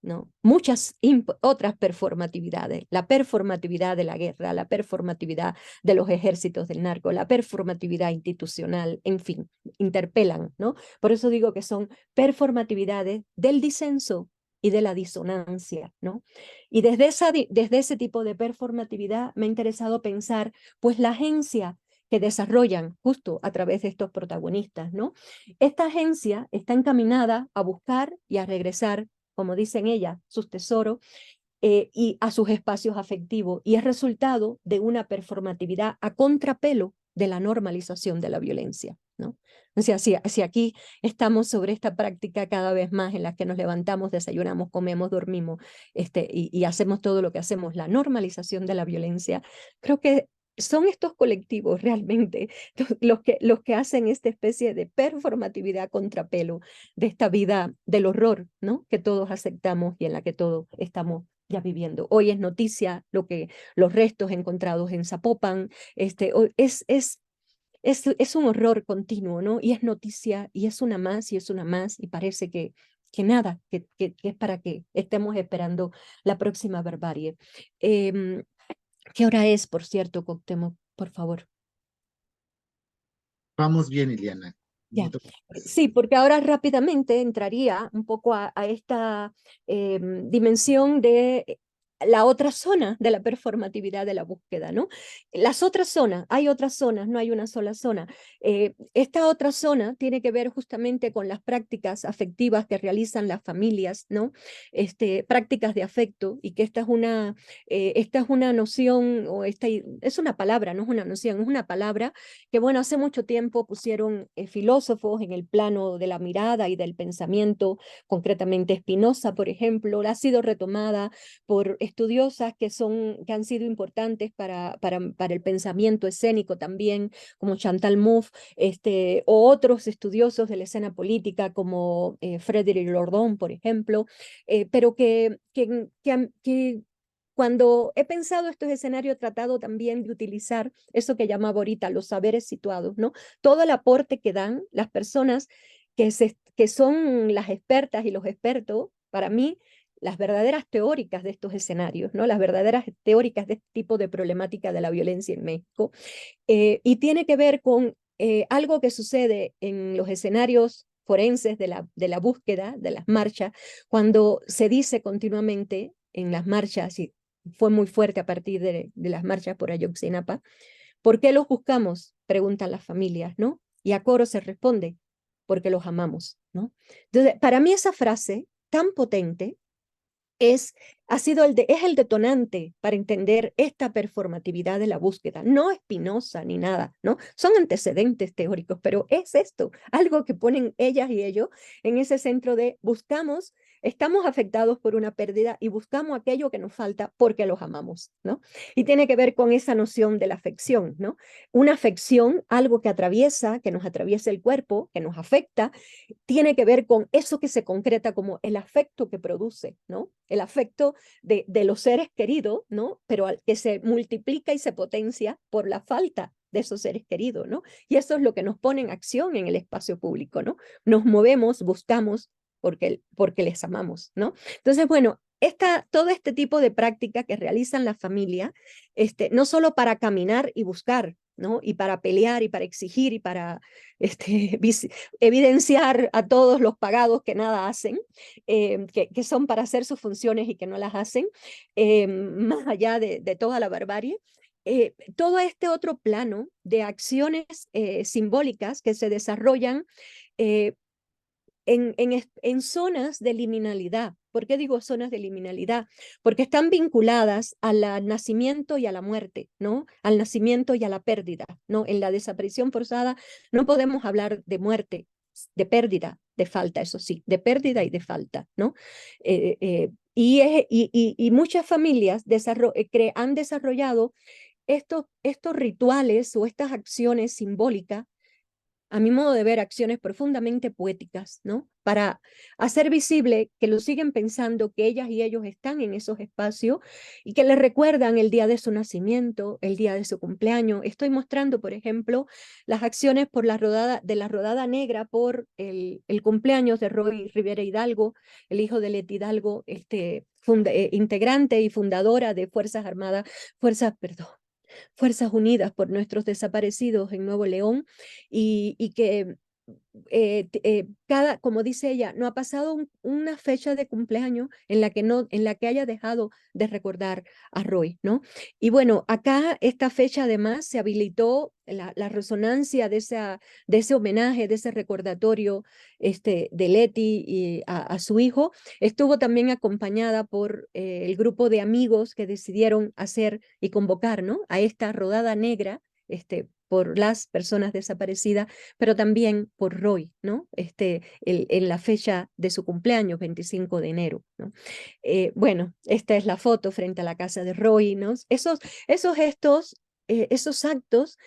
¿no? Muchas otras performatividades, la performatividad de la guerra, la performatividad de los ejércitos del narco, la performatividad institucional, en fin, interpelan, ¿no? Por eso digo que son performatividades del disenso y de la disonancia, ¿no? Y desde ese tipo de performatividad me ha interesado pensar, pues, la agencia que desarrollan justo a través de estos protagonistas, ¿no? Esta agencia está encaminada a buscar y a regresar, como dicen ellas, sus tesoros, y a sus espacios afectivos, y es resultado de una performatividad a contrapelo de la normalización de la violencia, ¿no? O sea, si aquí estamos sobre esta práctica cada vez más en la que nos levantamos, desayunamos, comemos, dormimos, y hacemos todo lo que hacemos, la normalización de la violencia, creo que son estos colectivos realmente los que hacen esta especie de performatividad a contrapelo de esta vida del horror, ¿no? Que todos aceptamos y en la que todos estamos ya viviendo. Hoy es noticia los restos encontrados en Zapopan, es un horror continuo, ¿no? Y es noticia, y es una más, y es una más, y parece que nada, que es para que estemos esperando la próxima barbarie. ¿Qué hora es, por cierto, Cuauhtémoc? Por favor. Vamos bien, Iliana. Ya, Minuto más. sí, porque ahora rápidamente entraría un poco a esta dimensión de la otra zona de la performatividad de la búsqueda, ¿no? Las otras zonas, hay otras zonas, no hay una sola zona. Esta otra zona tiene que ver justamente con las prácticas afectivas que realizan las familias, ¿no? Prácticas de afecto, y que esta es una noción, es una palabra, no es una noción, es una palabra que, bueno, hace mucho tiempo pusieron filósofos en el plano de la mirada y del pensamiento, concretamente Spinoza, por ejemplo, ha sido retomada por estudiosas que han sido importantes para el pensamiento escénico también, como Chantal Mouffe, o otros estudiosos de la escena política, como Frédéric Lordon, por ejemplo, pero que cuando he pensado estos escenarios, he tratado también de utilizar eso que llamaba ahorita los saberes situados, ¿no? Todo el aporte que dan las personas que son las expertas y los expertos, para mí, las verdaderas teóricas de estos escenarios, ¿no? Las verdaderas teóricas de este tipo de problemática de la violencia en México. Y tiene que ver con algo que sucede en los escenarios forenses de la búsqueda, de las marchas, cuando se dice continuamente en las marchas, y fue muy fuerte a partir de las marchas por Ayotzinapa, ¿por qué los buscamos? Preguntan las familias, ¿no? Y a coro se responde, porque los amamos, ¿no? Entonces, para mí esa frase tan potente es, es el detonante para entender esta performatividad de la búsqueda. No Spinoza ni nada, ¿no? Son antecedentes teóricos, pero es esto, algo que ponen ellas y ellos en ese centro de buscamos, estamos afectados por una pérdida y buscamos aquello que nos falta porque los amamos, ¿no? Y tiene que ver con esa noción de la afección, ¿no? Una afección, algo que atraviesa, que nos atraviesa el cuerpo, que nos afecta, tiene que ver con eso que se concreta como el afecto que produce, ¿no? El afecto de los seres queridos, ¿no? Pero que se multiplica y se potencia por la falta de esos seres queridos, ¿no? Y eso es lo que nos pone en acción en el espacio público, ¿no? Nos movemos, buscamos porque les amamos, ¿no? Entonces, bueno, todo este tipo de práctica que realizan las familias, no solo para caminar y buscar, ¿no? Y para pelear y para exigir y para evidenciar a todos los pagados que nada hacen, que son para hacer sus funciones y que no las hacen, más allá de toda la barbarie. Todo este otro plano de acciones simbólicas que se desarrollan eh, en zonas de liminalidad. ¿Por qué digo zonas de liminalidad? Porque están vinculadas al nacimiento y a la muerte, ¿no? Al nacimiento y a la pérdida, ¿no? En la desaparición forzada no podemos hablar de muerte, de pérdida, de falta, eso sí, de pérdida y de falta, ¿no? Y muchas familias han desarrollado estos rituales o estas acciones simbólicas, a mi modo de ver, acciones profundamente poéticas, ¿no? Para hacer visible que lo siguen pensando, que ellas y ellos están en esos espacios y que les recuerdan el día de su nacimiento, el día de su cumpleaños. Estoy mostrando, por ejemplo, las acciones por la rodada negra por el cumpleaños de Roy Rivera Hidalgo, el hijo de Leti Hidalgo, integrante y fundadora de Fuerzas Unidas por nuestros desaparecidos en Nuevo León, y que como dice ella, no ha pasado una fecha de cumpleaños en la que haya dejado de recordar a Roy, ¿no? Y bueno, acá esta fecha además se habilitó la resonancia de ese homenaje, de ese recordatorio de Leti y a su hijo, estuvo también acompañada por el grupo de amigos que decidieron hacer y convocar, ¿no?, a esta rodada negra, por las personas desaparecidas, pero también por Roy, ¿no? En la fecha de su cumpleaños, 25 de enero, ¿no? Bueno, esta es la foto frente a la casa de Roy, ¿no? Esos gestos, esos actos,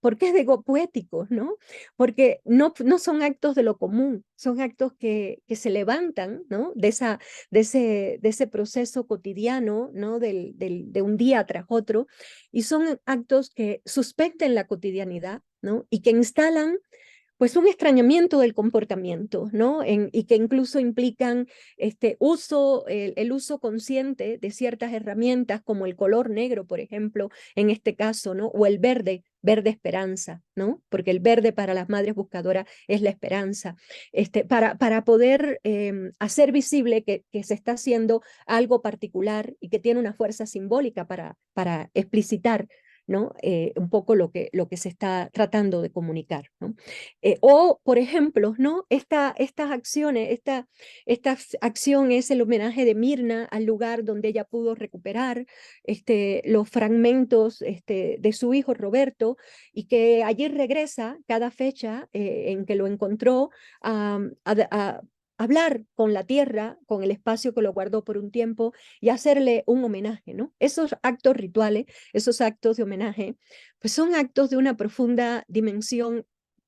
¿por qué digo poéticos, no? Porque no son actos de lo común, son actos que se levantan, ¿no?, de ese proceso cotidiano, ¿no?, de un día tras otro, y son actos que suspenden la cotidianidad, ¿no?, y que instalan pues un extrañamiento del comportamiento, ¿no? Y que incluso implican el uso consciente de ciertas herramientas como el color negro, por ejemplo, en este caso, ¿no? O el verde esperanza, ¿no? Porque el verde para las madres buscadoras es la esperanza, para poder hacer visible que se está haciendo algo particular y que tiene una fuerza simbólica para explicitar, ¿no?, un poco lo que se está tratando de comunicar, ¿no? O, por ejemplo, ¿no?, estas acciones, esta acción es el homenaje de Mirna al lugar donde ella pudo recuperar los fragmentos de su hijo Roberto, y que allí regresa cada fecha en que lo encontró a hablar con la tierra, con el espacio que lo guardó por un tiempo, y hacerle un homenaje, ¿no? Esos actos rituales, esos actos de homenaje, pues son actos de una profunda dimensión,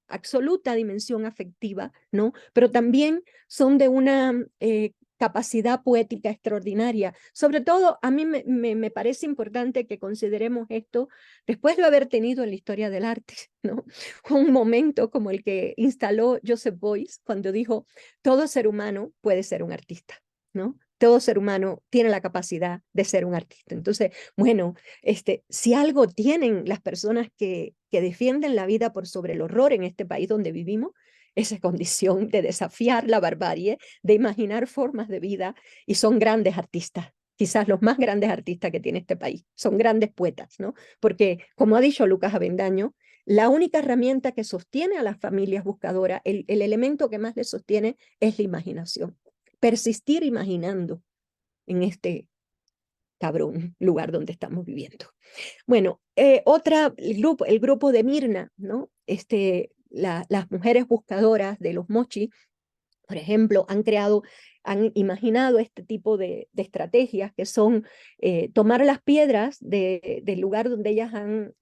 absoluta dimensión afectiva, ¿no? Pero también son de una capacidad poética extraordinaria. Sobre todo, a mí me parece importante que consideremos esto después de haber tenido en la historia del arte, ¿no?, un momento como el que instaló Joseph Beuys cuando dijo: todo ser humano puede ser un artista, ¿no? Todo ser humano tiene la capacidad de ser un artista. Entonces, bueno, si algo tienen las personas que defienden la vida por sobre el horror en este país donde vivimos, esa condición de desafiar la barbarie, de imaginar formas de vida, y son grandes artistas. Quizás los más grandes artistas que tiene este país, son grandes poetas, ¿no? Porque, como ha dicho Lucas Avendaño, la única herramienta que sostiene a las familias buscadoras, el elemento que más les sostiene, es la imaginación. Persistir imaginando en este cabrón lugar donde estamos viviendo. Bueno, el grupo de Mirna, ¿no? Las mujeres buscadoras de los Mochi, por ejemplo, han imaginado este tipo de estrategias que son tomar las piedras del lugar donde ellas han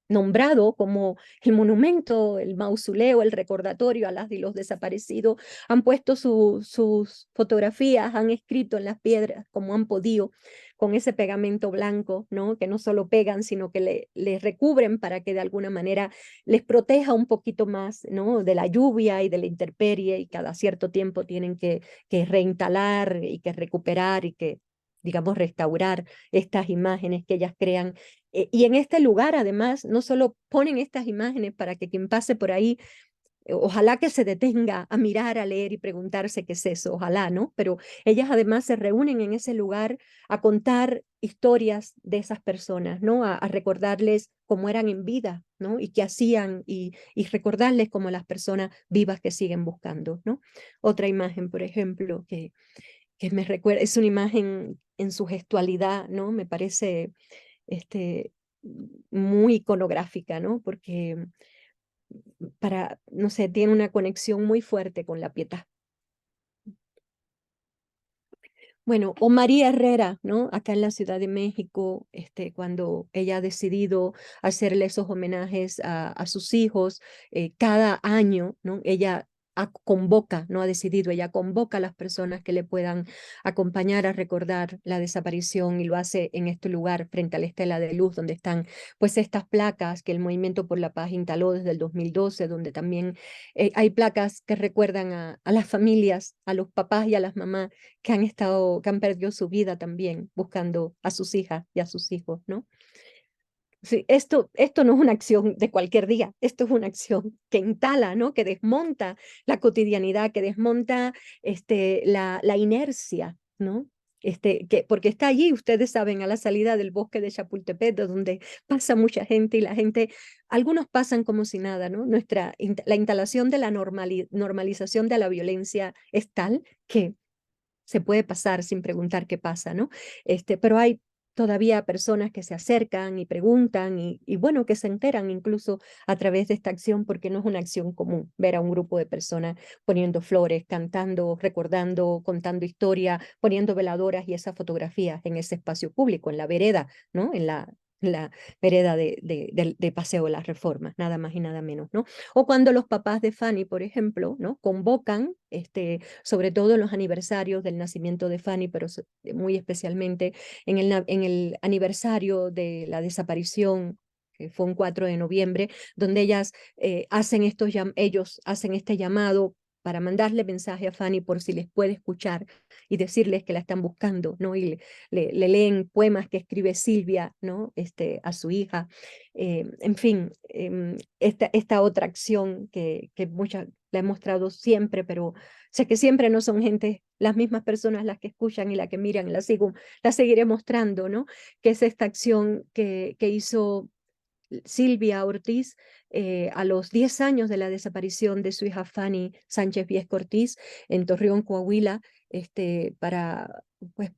nombrado como el monumento, el mausoleo, el recordatorio a las y los desaparecidos, han puesto sus fotografías, han escrito en las piedras como han podido, con ese pegamento blanco, ¿no?, que no solo pegan, sino que le recubren para que de alguna manera les proteja un poquito más, ¿no?, de la lluvia y de la intemperie, y cada cierto tiempo tienen que reinstalar y que recuperar y que, digamos, restaurar estas imágenes que ellas crean. Y en este lugar, además, no solo ponen estas imágenes para que quien pase por ahí, ojalá que se detenga a mirar, a leer y preguntarse qué es eso, ojalá, ¿no? Pero ellas además se reúnen en ese lugar a contar historias de esas personas, ¿no? A recordarles cómo eran en vida, ¿no? Y qué hacían, y recordarles como las personas vivas que siguen buscando, ¿no? Otra imagen, por ejemplo, que me recuerda, es una imagen en su gestualidad, ¿no? Me parece este, muy iconográfica, ¿no? Porque no sé, tiene una conexión muy fuerte con la Pietà. Bueno, o María Herrera, ¿no? Acá en la Ciudad de México, cuando ella ha decidido hacerle esos homenajes a sus hijos cada año, ¿no? Ella convoca, no ha decidido, ella convoca a las personas que le puedan acompañar a recordar la desaparición y lo hace en este lugar frente a la Estela de Luz, donde están pues estas placas que el Movimiento por la Paz instaló desde el 2012, donde también hay placas que recuerdan a las familias, a los papás y a las mamás que han perdido su vida también buscando a sus hijas y a sus hijos, ¿no? Sí, esto no es una acción de cualquier día, esto es una acción que instala, ¿no? Que desmonta la cotidianidad, que desmonta la inercia, ¿no? Porque está allí, ustedes saben, a la salida del bosque de Chapultepec, de donde pasa mucha gente y la gente, algunos pasan como si nada, ¿no? La instalación de la normalización de la violencia es tal que se puede pasar sin preguntar qué pasa, ¿no? Pero hay todavía personas que se acercan y preguntan y bueno, que se enteran incluso a través de esta acción, porque no es una acción común ver a un grupo de personas poniendo flores, cantando, recordando, contando historia, poniendo veladoras y esas fotografías en ese espacio público, en la vereda, ¿no? En la vereda de Paseo de las Reformas, nada más y nada menos, ¿no? O cuando los papás de Fanny, por ejemplo, ¿no? Convocan, sobre todo en los aniversarios del nacimiento de Fanny, pero muy especialmente en el aniversario de la desaparición, que fue un 4 de noviembre, donde ellos hacen este llamado para mandarle mensaje a Fanny por si les puede escuchar y decirles que la están buscando, ¿no? Y le leen poemas que escribe Silvia, ¿no? A su hija. En fin, esta otra acción que muchas la he mostrado siempre, pero sé que siempre no son gente, las mismas personas las que escuchan y las que miran, la seguiré mostrando, ¿no? Que es esta acción que hizo Silvia Ortiz a los 10 años de la desaparición de su hija Fanny Sánchez Viesca Ortiz en Torreón, Coahuila, para, pues,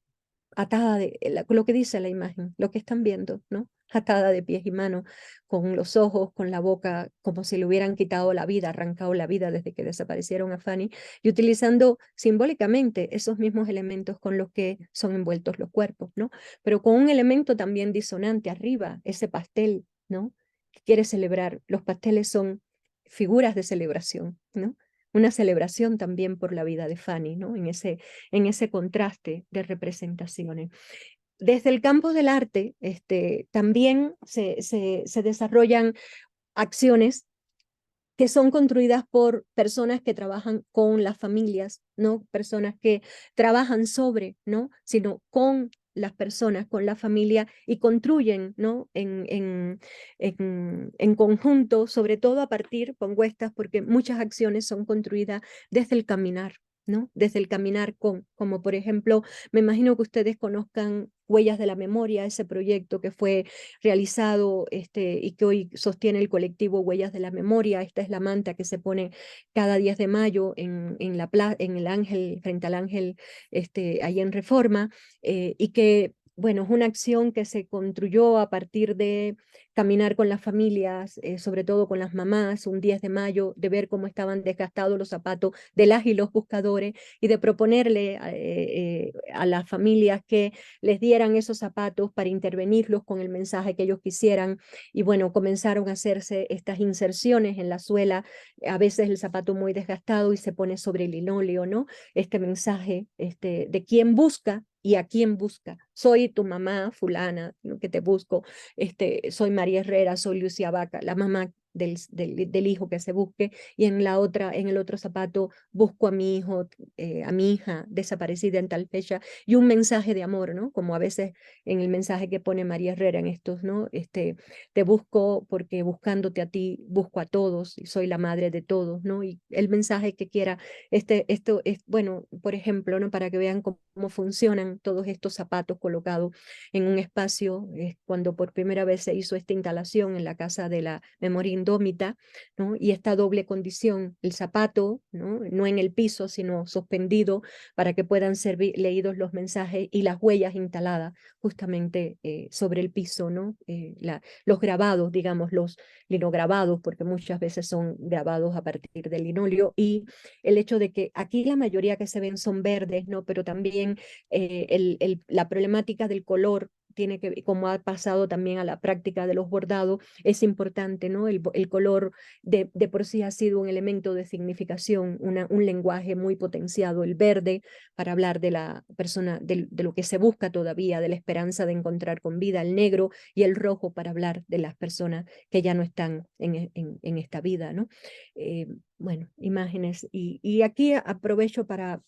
lo que dice la imagen, lo que están viendo, ¿no? Atada de pies y manos, con los ojos, con la boca, como si le hubieran quitado la vida, arrancado la vida desde que desaparecieron a Fanny, y utilizando simbólicamente esos mismos elementos con los que son envueltos los cuerpos, ¿no? Pero con un elemento también disonante arriba, ese pastel, ¿no? Que quiere celebrar. Los pasteles son figuras de celebración, ¿no? Una celebración también por la vida de Fanny, ¿no? En ese contraste de representaciones. Desde el campo del arte, también se desarrollan acciones que son construidas por personas que trabajan con las familias, no personas que trabajan sobre, ¿no? Sino con las personas, con la familia y construyen, ¿no? En conjunto, sobre todo a partir, pongo estas porque muchas acciones son construidas desde el caminar, ¿no? Desde el caminar como por ejemplo, me imagino que ustedes conozcan Huellas de la Memoria, ese proyecto que fue realizado y que hoy sostiene el colectivo Huellas de la Memoria. Esta es la manta que se pone cada 10 de mayo en el Ángel, frente al Ángel, ahí en Reforma, y que, bueno, es una acción que se construyó a partir de caminar con las familias, sobre todo con las mamás, un 10 de mayo, de ver cómo estaban desgastados los zapatos de las y los buscadores y de proponerle a las familias que les dieran esos zapatos para intervenirlos con el mensaje que ellos quisieran. Y bueno, comenzaron a hacerse estas inserciones en la suela, a veces el zapato muy desgastado y se pone sobre el linóleo, ¿no? Este mensaje de quién busca y a quién busca. Soy tu mamá fulana, ¿no? Que te busco, soy María Herrera, soy Lucia Vaca, la mamá del hijo que se busque, y en el otro zapato busco a mi hijo, a mi hija desaparecida en tal fecha, y un mensaje de amor, ¿no? Como a veces en el mensaje que pone María Herrera en estos, ¿no? Te busco porque buscándote a ti busco a todos y soy la madre de todos, ¿no? Y el mensaje que quiera, esto es, bueno, por ejemplo, ¿no? Para que vean cómo funcionan todos estos zapatos colocados en un espacio, cuando por primera vez se hizo esta instalación en la Casa de la Memoria indómita, ¿no? Y esta doble condición, el zapato, ¿no? No en el piso, sino suspendido para que puedan ser leídos los mensajes y las huellas instaladas justamente sobre el piso, ¿no? Los grabados, digamos, los linograbados, porque muchas veces son grabados a partir del linóleo, y el hecho de que aquí la mayoría que se ven son verdes, ¿no? Pero también la problemática del color tiene que, como ha pasado también a la práctica de los bordados, es importante, ¿no? El color de por sí ha sido un elemento de significación, un lenguaje muy potenciado, el verde para hablar de la persona, de lo que se busca todavía, de la esperanza de encontrar con vida, el negro y el rojo para hablar de las personas que ya no están en esta vida, ¿no? Bueno, imágenes. Y aquí aprovecho para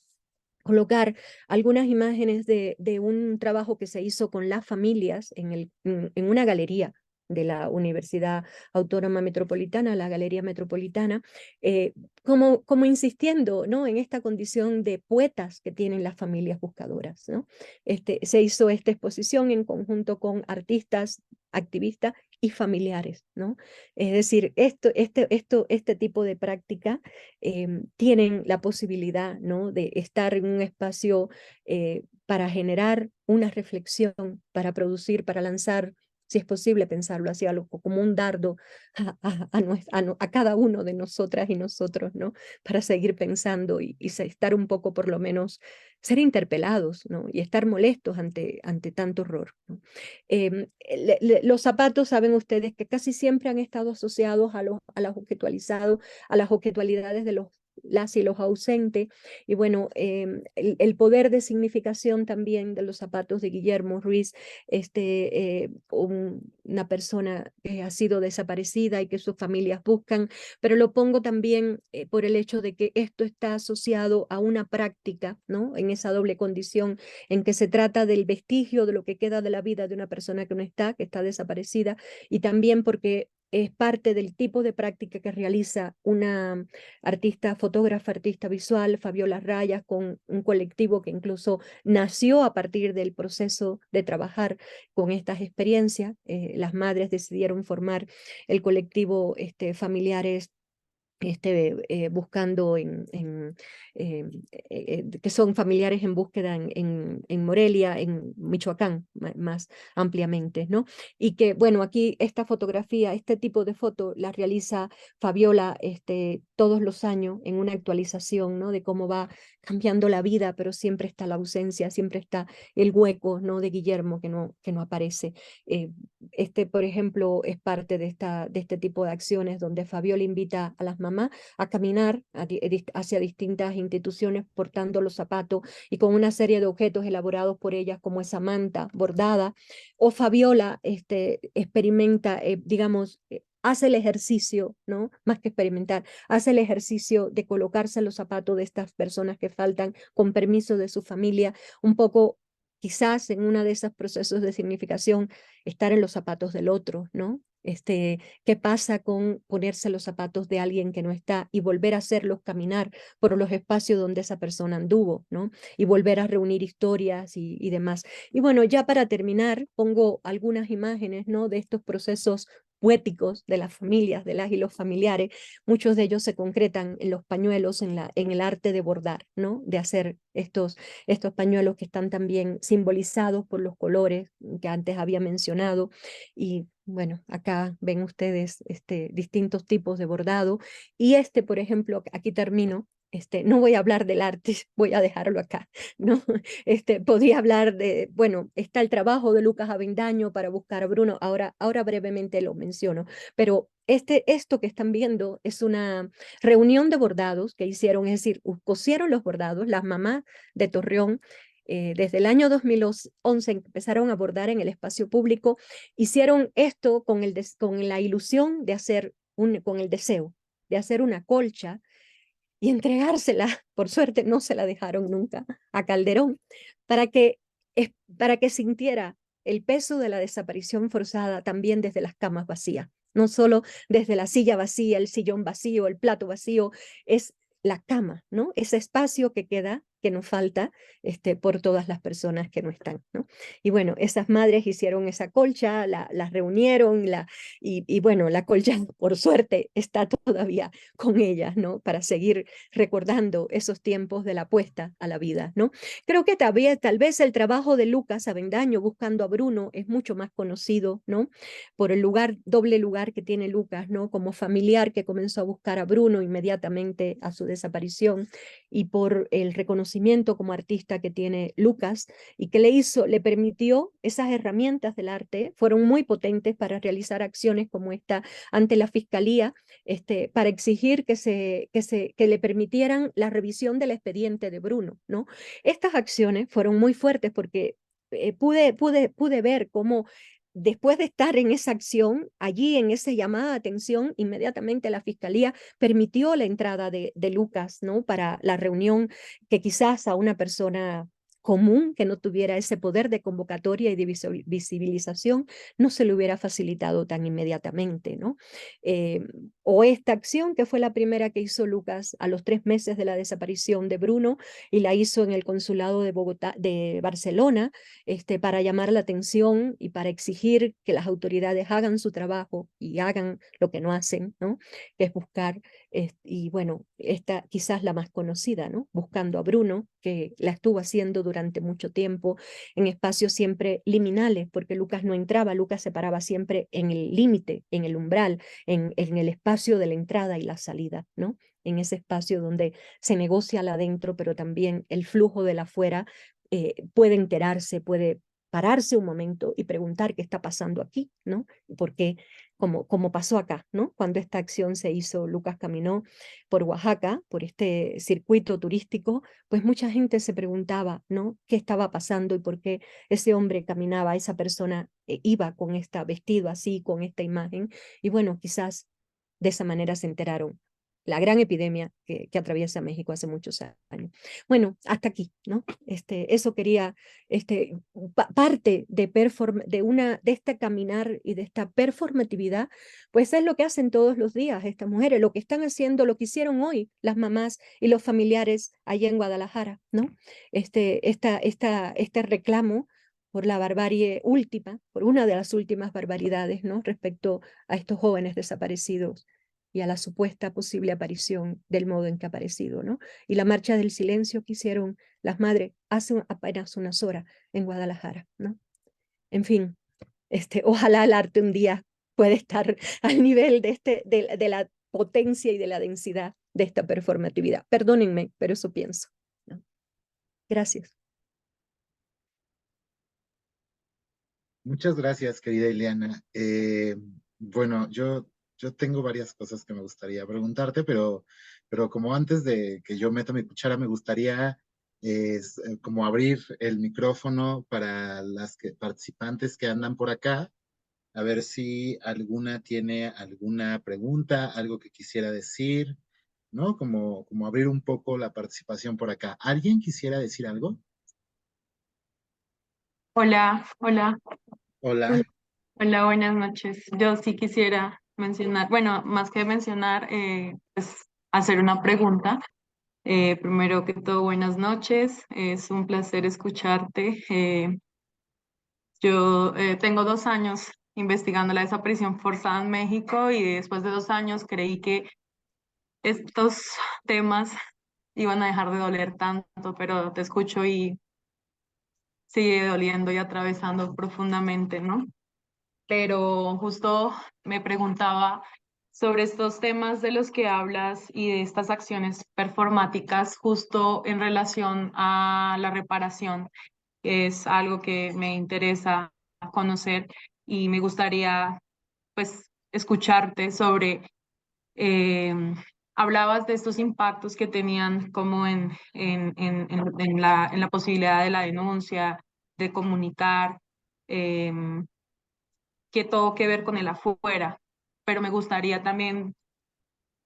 colocar algunas imágenes de un trabajo que se hizo con las familias en una galería de la Universidad Autónoma Metropolitana, la Galería Metropolitana, como insistiendo, ¿no? En esta condición de poetas que tienen las familias buscadoras, ¿no? Se hizo esta exposición en conjunto con artistas, activistas y familiares, ¿no? Es decir, este tipo de práctica tienen la posibilidad, ¿no? De estar en un espacio para generar una reflexión, para producir, para lanzar, si es posible pensarlo así, algo como un dardo a cada uno de nosotras y nosotros, ¿no? Para seguir pensando y estar un poco, por lo menos, ser interpelados, ¿no? Y estar molestos ante tanto horror, ¿no? Los zapatos, saben ustedes que casi siempre han estado asociados a los objetualizados, a las objetualidades de las y los ausentes, y bueno, el poder de significación también de los zapatos de Guillermo Ruiz, una persona que ha sido desaparecida y que sus familias buscan, pero lo pongo también por el hecho de que esto está asociado a una práctica, ¿no? En esa doble condición en que se trata del vestigio de lo que queda de la vida de una persona que no está, que está desaparecida, y también porque es parte del tipo de práctica que realiza una artista, fotógrafa, artista visual, Fabiola Rayas, con un colectivo que incluso nació a partir del proceso de trabajar con estas experiencias. Las madres decidieron formar el colectivo Familiares buscando que son familiares en búsqueda en Morelia, en Michoacán, más ampliamente, ¿no? Y que, bueno, aquí esta fotografía, este tipo de foto la realiza Fabiola todos los años en una actualización, ¿no? De cómo va cambiando la vida, pero siempre está la ausencia, siempre está el hueco, ¿no? De Guillermo que no aparece. Por ejemplo, es parte de este tipo de acciones donde Fabiola invita a las mamás a caminar hacia distintas instituciones portando los zapatos y con una serie de objetos elaborados por ellas, como esa manta bordada. O Fabiola experimenta, digamos, hace el ejercicio, ¿no? Más que experimentar, hace el ejercicio de colocarse los zapatos de estas personas que faltan con permiso de su familia, un poco quizás en uno de esos procesos de significación, estar en los zapatos del otro, ¿no? ¿Qué pasa con ponerse los zapatos de alguien que no está y volver a hacerlos caminar por los espacios donde esa persona anduvo, ¿no? Y volver a reunir historias y demás. Y bueno, ya para terminar, pongo algunas imágenes, ¿no? De estos procesos poéticos de las familias, de las y los familiares. Muchos de ellos se concretan en los pañuelos, en el arte de bordar, ¿no? De hacer estos pañuelos que están también simbolizados por los colores que antes había mencionado. Y bueno, acá ven ustedes distintos tipos de bordado. Y por ejemplo, aquí termino. No voy a hablar del arte, voy a dejarlo acá, ¿no? Podría hablar bueno, está el trabajo de Lucas Avendaño para buscar a Bruno, ahora brevemente lo menciono, pero esto que están viendo es una reunión de bordados que hicieron, es decir, cosieron los bordados, las mamás de Torreón, desde el año 2011 empezaron a bordar en el espacio público, hicieron esto con la ilusión de hacer, con el deseo de hacer una colcha y entregársela, por suerte no se la dejaron nunca a Calderón, para que, para que sintiera el peso de la desaparición forzada también desde las camas vacías, no solo desde la silla vacía, el sillón vacío, el plato vacío, es la cama, ¿no? Ese espacio que queda que nos falta por todas las personas que no están, ¿no? Y bueno, esas madres hicieron esa colcha, las reunieron, y bueno, la colcha por suerte está todavía con ellas, ¿no? Para seguir recordando esos tiempos de la apuesta a la vida, ¿no? Creo que tal vez el trabajo de Lucas Avendaño buscando a Bruno es mucho más conocido, ¿no? Por el doble lugar que tiene Lucas, ¿no? Como familiar que comenzó a buscar a Bruno inmediatamente a su desaparición, y por el reconocimiento como artista que tiene Lucas, y que le permitió esas herramientas del arte, fueron muy potentes para realizar acciones como esta ante la fiscalía, para exigir que le permitieran la revisión del expediente de Bruno, ¿no? Estas acciones fueron muy fuertes porque pude ver cómo después de estar en esa acción, allí en esa llamada de atención, inmediatamente la fiscalía permitió la entrada de Lucas, ¿no? Para la reunión, que quizás a una persona común que no tuviera ese poder de convocatoria y de visibilización no se le hubiera facilitado tan inmediatamente, ¿no? Eh, o esta acción que fue la primera que hizo Lucas a los 3 meses de la desaparición de Bruno, y la hizo en el consulado de Bogotá, de Barcelona, para llamar la atención y para exigir que las autoridades hagan su trabajo y hagan lo que no hacen, ¿no? Que es buscar, y bueno, esta quizás la más conocida, ¿no? Buscando a Bruno, que la estuvo haciendo durante mucho tiempo en espacios siempre liminales, porque Lucas no entraba, Lucas se paraba siempre en el límite, en el umbral, en el espacio de la entrada y la salida, ¿no? En ese espacio donde se negocia la adentro, pero también el flujo de la afuera puede enterarse, puede pararse un momento y preguntar qué está pasando aquí, ¿no? Porque como pasó acá, ¿no? Cuando esta acción se hizo, Lucas caminó por Oaxaca, por este circuito turístico, pues mucha gente se preguntaba, ¿no? ¿Qué estaba pasando y por qué ese hombre caminaba, esa persona iba con esta vestido así, con esta imagen? Y bueno, quizás de esa manera se enteraron la gran epidemia que atraviesa México hace muchos años. Bueno, hasta aquí, ¿no? Eso quería, parte de este caminar y de esta performatividad, pues es lo que hacen todos los días estas mujeres, lo que están haciendo, lo que hicieron hoy las mamás y los familiares allá en Guadalajara, ¿no? Este reclamo por la barbarie última, por una de las últimas barbaridades, ¿no? Respecto a estos jóvenes desaparecidos y a la supuesta posible aparición del modo en que ha aparecido, ¿no? Y la marcha del silencio que hicieron las madres hace apenas unas horas en Guadalajara, ¿no? En fin, ojalá el arte un día pueda estar al nivel de la potencia y de la densidad de esta performatividad. Perdónenme, pero eso pienso, ¿no? Gracias. Muchas gracias, querida Ileana. Bueno, yo tengo varias cosas que me gustaría preguntarte, pero como antes de que yo meta mi cuchara, me gustaría como abrir el micrófono para participantes que andan por acá, a ver si alguna tiene alguna pregunta, algo que quisiera decir, ¿no? Como abrir un poco la participación por acá. ¿Alguien quisiera decir algo? Hola, hola, Hola. Hola. hola, buenas noches. Yo sí quisiera mencionar, bueno, más que mencionar, pues hacer una pregunta. Primero que todo, buenas noches. Es un placer escucharte. Yo tengo 2 años investigando la desaparición forzada en México y después de 2 años creí que estos temas iban a dejar de doler tanto, pero te escucho y sigue doliendo y atravesando profundamente, ¿no? Pero justo me preguntaba sobre estos temas de los que hablas y de estas acciones performáticas justo en relación a la reparación, que es algo que me interesa conocer y me gustaría pues escucharte sobre, eh, hablabas de estos impactos que tenían como en la posibilidad de la denuncia, de comunicar. em, que todo que ver con el afuera, pero me gustaría también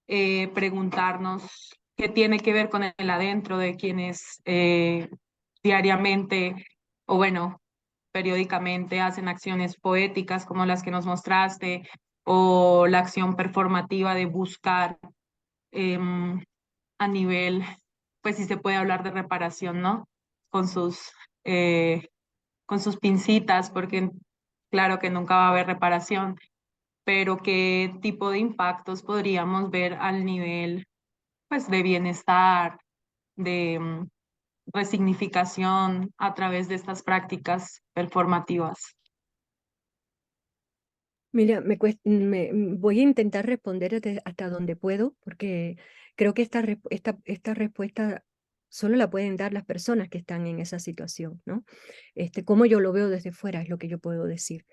preguntarnos qué tiene que ver con el adentro de quienes diariamente o bueno, periódicamente hacen acciones poéticas como las que nos mostraste o la acción performativa de buscar a nivel pues sí se puede hablar de reparación, ¿no? Con sus, eh, con sus pincitas, porque claro que nunca va a haber reparación, pero qué tipo de impactos podríamos ver al nivel, pues, de bienestar, de resignificación a través de estas prácticas performativas. Mira, voy a intentar responder hasta donde puedo, porque creo que esta respuesta solo la pueden dar las personas que están en esa situación, ¿no? Como yo lo veo desde fuera es lo que yo puedo decir.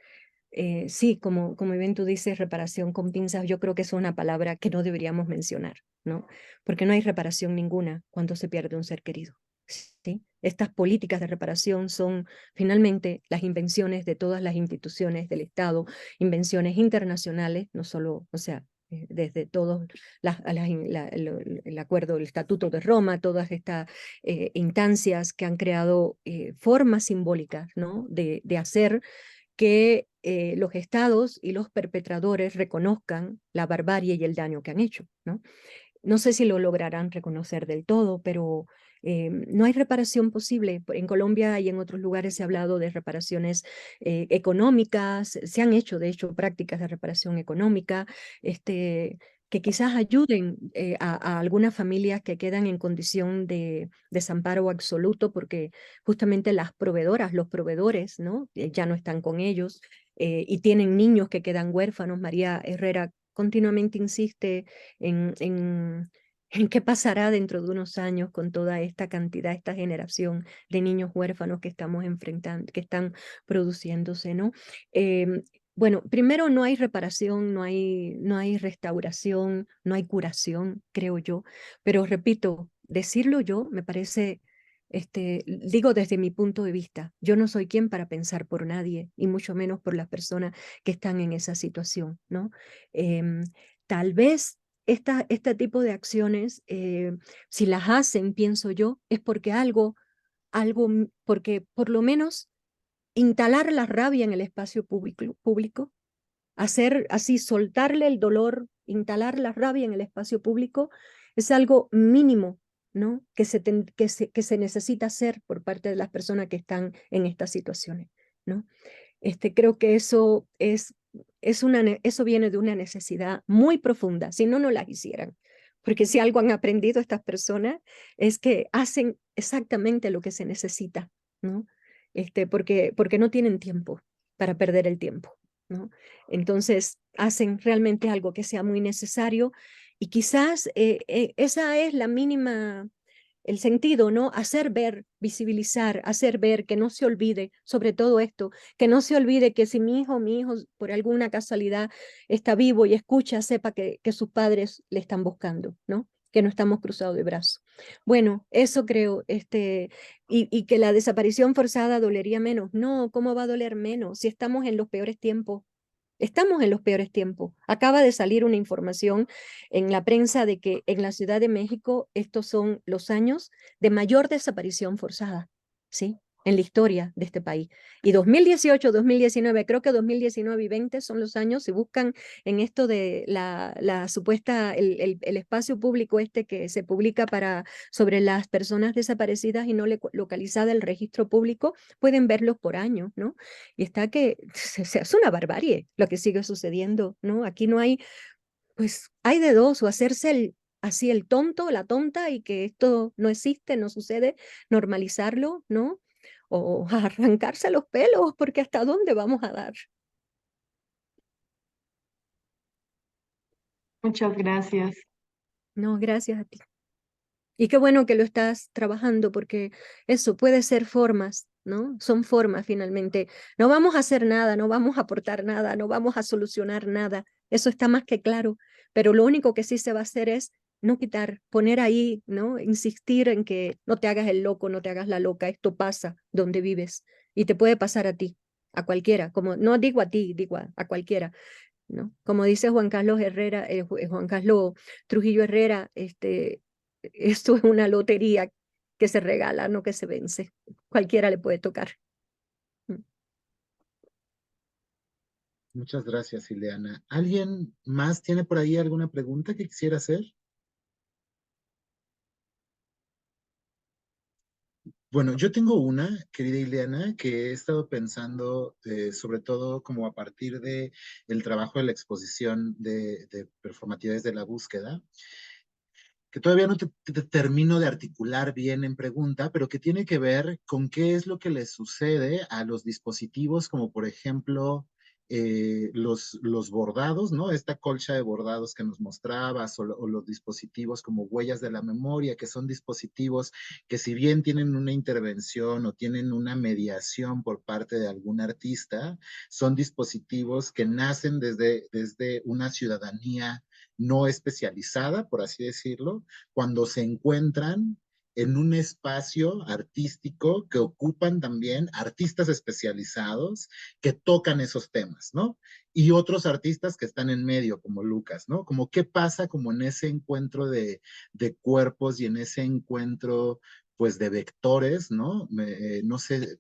Sí, como bien tú dices, reparación con pinzas, yo creo que es una palabra que no deberíamos mencionar, ¿no? Porque no hay reparación ninguna cuando se pierde un ser querido, ¿sí? Estas políticas de reparación son finalmente las invenciones de todas las instituciones del Estado, invenciones internacionales, no solo, o sea, desde todos el acuerdo, el Estatuto de Roma, todas estas instancias que han creado formas simbólicas, ¿no? de hacer que los estados y los perpetradores reconozcan la barbarie y el daño que han hecho, ¿no? No sé si lo lograrán reconocer del todo, pero no hay reparación posible. En Colombia y en otros lugares se ha hablado de reparaciones económicas, se han hecho de hecho prácticas de reparación económica, que quizás ayuden a algunas familias que quedan en condición de desamparo absoluto porque justamente las proveedoras, los proveedores, ¿no? Ya no están con ellos y tienen niños que quedan huérfanos. María Herrera continuamente insiste en qué pasará dentro de unos años con toda esta cantidad, esta generación de niños huérfanos que estamos enfrentando, que están produciéndose, ¿no? Bueno, primero no hay reparación, no hay restauración, no hay curación, creo yo, pero repito, decirlo yo me parece, digo desde mi punto de vista, yo no soy quien para pensar por nadie y mucho menos por las personas que están en esa situación, ¿no? Tal vez este tipo de acciones, si las hacen, pienso yo, es porque porque por lo menos instalar la rabia en el espacio público, hacer así, soltarle el dolor, instalar la rabia en el espacio público, es algo mínimo, ¿no? Que se necesita hacer por parte de las personas que están en estas situaciones, ¿no? Creo que eso viene de una necesidad muy profunda, si no, no las hicieran. Porque si algo han aprendido estas personas es que hacen exactamente lo que se necesita, ¿no? Porque no tienen tiempo para perder el tiempo, ¿no? Entonces hacen realmente algo que sea muy necesario y quizás esa es la mínima el sentido, ¿no? Hacer ver, visibilizar, hacer ver, que no se olvide, sobre todo esto, que no se olvide que si mi hijo por alguna casualidad está vivo y escucha, sepa que sus padres le están buscando, ¿no? Que no estamos cruzados de brazos. Bueno, eso creo, y que la desaparición forzada dolería menos. No, ¿cómo va a doler menos si estamos en los peores tiempos? Estamos en los peores tiempos. Acaba de salir una información en la prensa de que en la Ciudad de México estos son los años de mayor desaparición forzada, ¿sí? En la historia de este país. Y 2018, 2019, creo que 2019 y 20 son los años, si buscan en esto de la supuesta, el espacio público que se publica sobre las personas desaparecidas y no localizadas, el registro público, pueden verlos por año, ¿no? Y está que se hace una barbarie lo que sigue sucediendo, ¿no? Aquí no hay, pues hay de dos, o hacerse así el tonto, la tonta y que esto no existe, no sucede, normalizarlo, ¿no? O arrancarse los pelos, porque hasta dónde vamos a dar. Muchas gracias. No, gracias a ti. Y qué bueno que lo estás trabajando porque eso puede ser formas, ¿no? Son formas finalmente. No vamos a hacer nada, no vamos a aportar nada, no vamos a solucionar nada. Eso está más que claro. Pero lo único que sí se va a hacer es no quitar, poner ahí, ¿no? Insistir en que no te hagas el loco, no te hagas la loca. Esto pasa donde vives y te puede pasar a ti, a cualquiera. Como no digo a ti, digo a cualquiera, ¿no? Como dice Juan Carlos Herrera, Juan Carlos Trujillo Herrera, esto es una lotería que se regala, no que se vence. Cualquiera le puede tocar. Muchas gracias, Ileana. ¿Alguien más tiene por ahí alguna pregunta que quisiera hacer? Bueno, yo tengo una, querida Ileana, que he estado pensando sobre todo como a partir de el trabajo de la exposición de performatividades de la búsqueda, que todavía no te termino de articular bien en pregunta, pero que tiene que ver con qué es lo que le sucede a los dispositivos, como por ejemplo los bordados, ¿no? Esta colcha de bordados que nos mostrabas, o los dispositivos como huellas de la memoria, que son dispositivos que si bien tienen una intervención o tienen una mediación por parte de algún artista, son dispositivos que nacen desde una ciudadanía no especializada, por así decirlo, cuando se encuentran en un espacio artístico que ocupan también artistas especializados que tocan esos temas, ¿no? Y otros artistas que están en medio, como Lucas, ¿no? Como qué pasa como en ese encuentro de cuerpos y en ese encuentro, pues, de vectores, ¿no? No sé,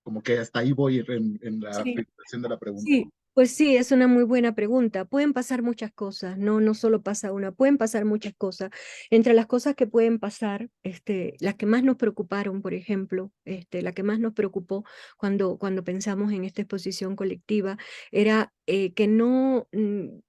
como que hasta ahí voy en la Sí. filtración de la pregunta. Sí, pues sí, es una muy buena pregunta. Pueden pasar muchas cosas, no solo pasa una, pueden pasar muchas cosas. Entre las cosas que pueden pasar, las que más nos preocuparon, por ejemplo, la que más nos preocupó cuando pensamos en esta exposición colectiva, era que no,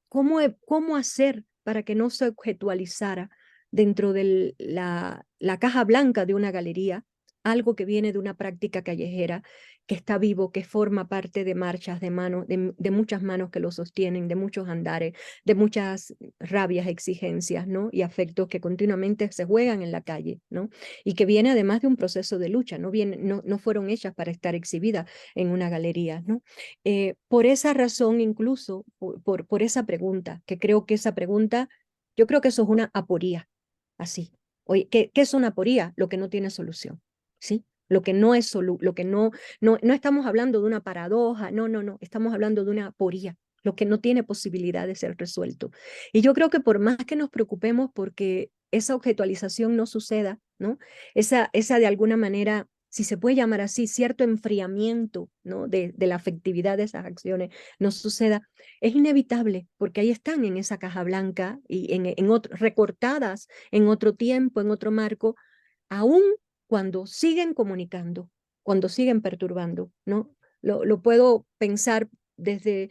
cómo hacer para que no se objetualizara dentro de la caja blanca de una galería, algo que viene de una práctica callejera que está vivo, que forma parte de marchas de manos, de muchas manos que lo sostienen, de muchos andares, de muchas rabias, exigencias, ¿no? Y afectos que continuamente se juegan en la calle, ¿no? Y que viene además de un proceso de lucha, no fueron hechas para estar exhibidas en una galería, ¿no? Por esa razón, incluso, por esa pregunta, que creo que esa pregunta, yo creo que eso es una aporía, así. Oye, ¿qué es una aporía? Lo que no tiene solución, ¿sí? Lo que no es lo que no estamos hablando de una paradoja, no, estamos hablando de una aporía, lo que no tiene posibilidad de ser resuelto. Y yo creo que por más que nos preocupemos porque esa objetualización no suceda, ¿no? Esa de alguna manera, si se puede llamar así, cierto enfriamiento, ¿no? de la afectividad de esas acciones no suceda, es inevitable, porque ahí están en esa caja blanca y recortadas en otro tiempo, en otro marco, aún cuando siguen comunicando, cuando siguen perturbando, ¿no? Lo puedo pensar desde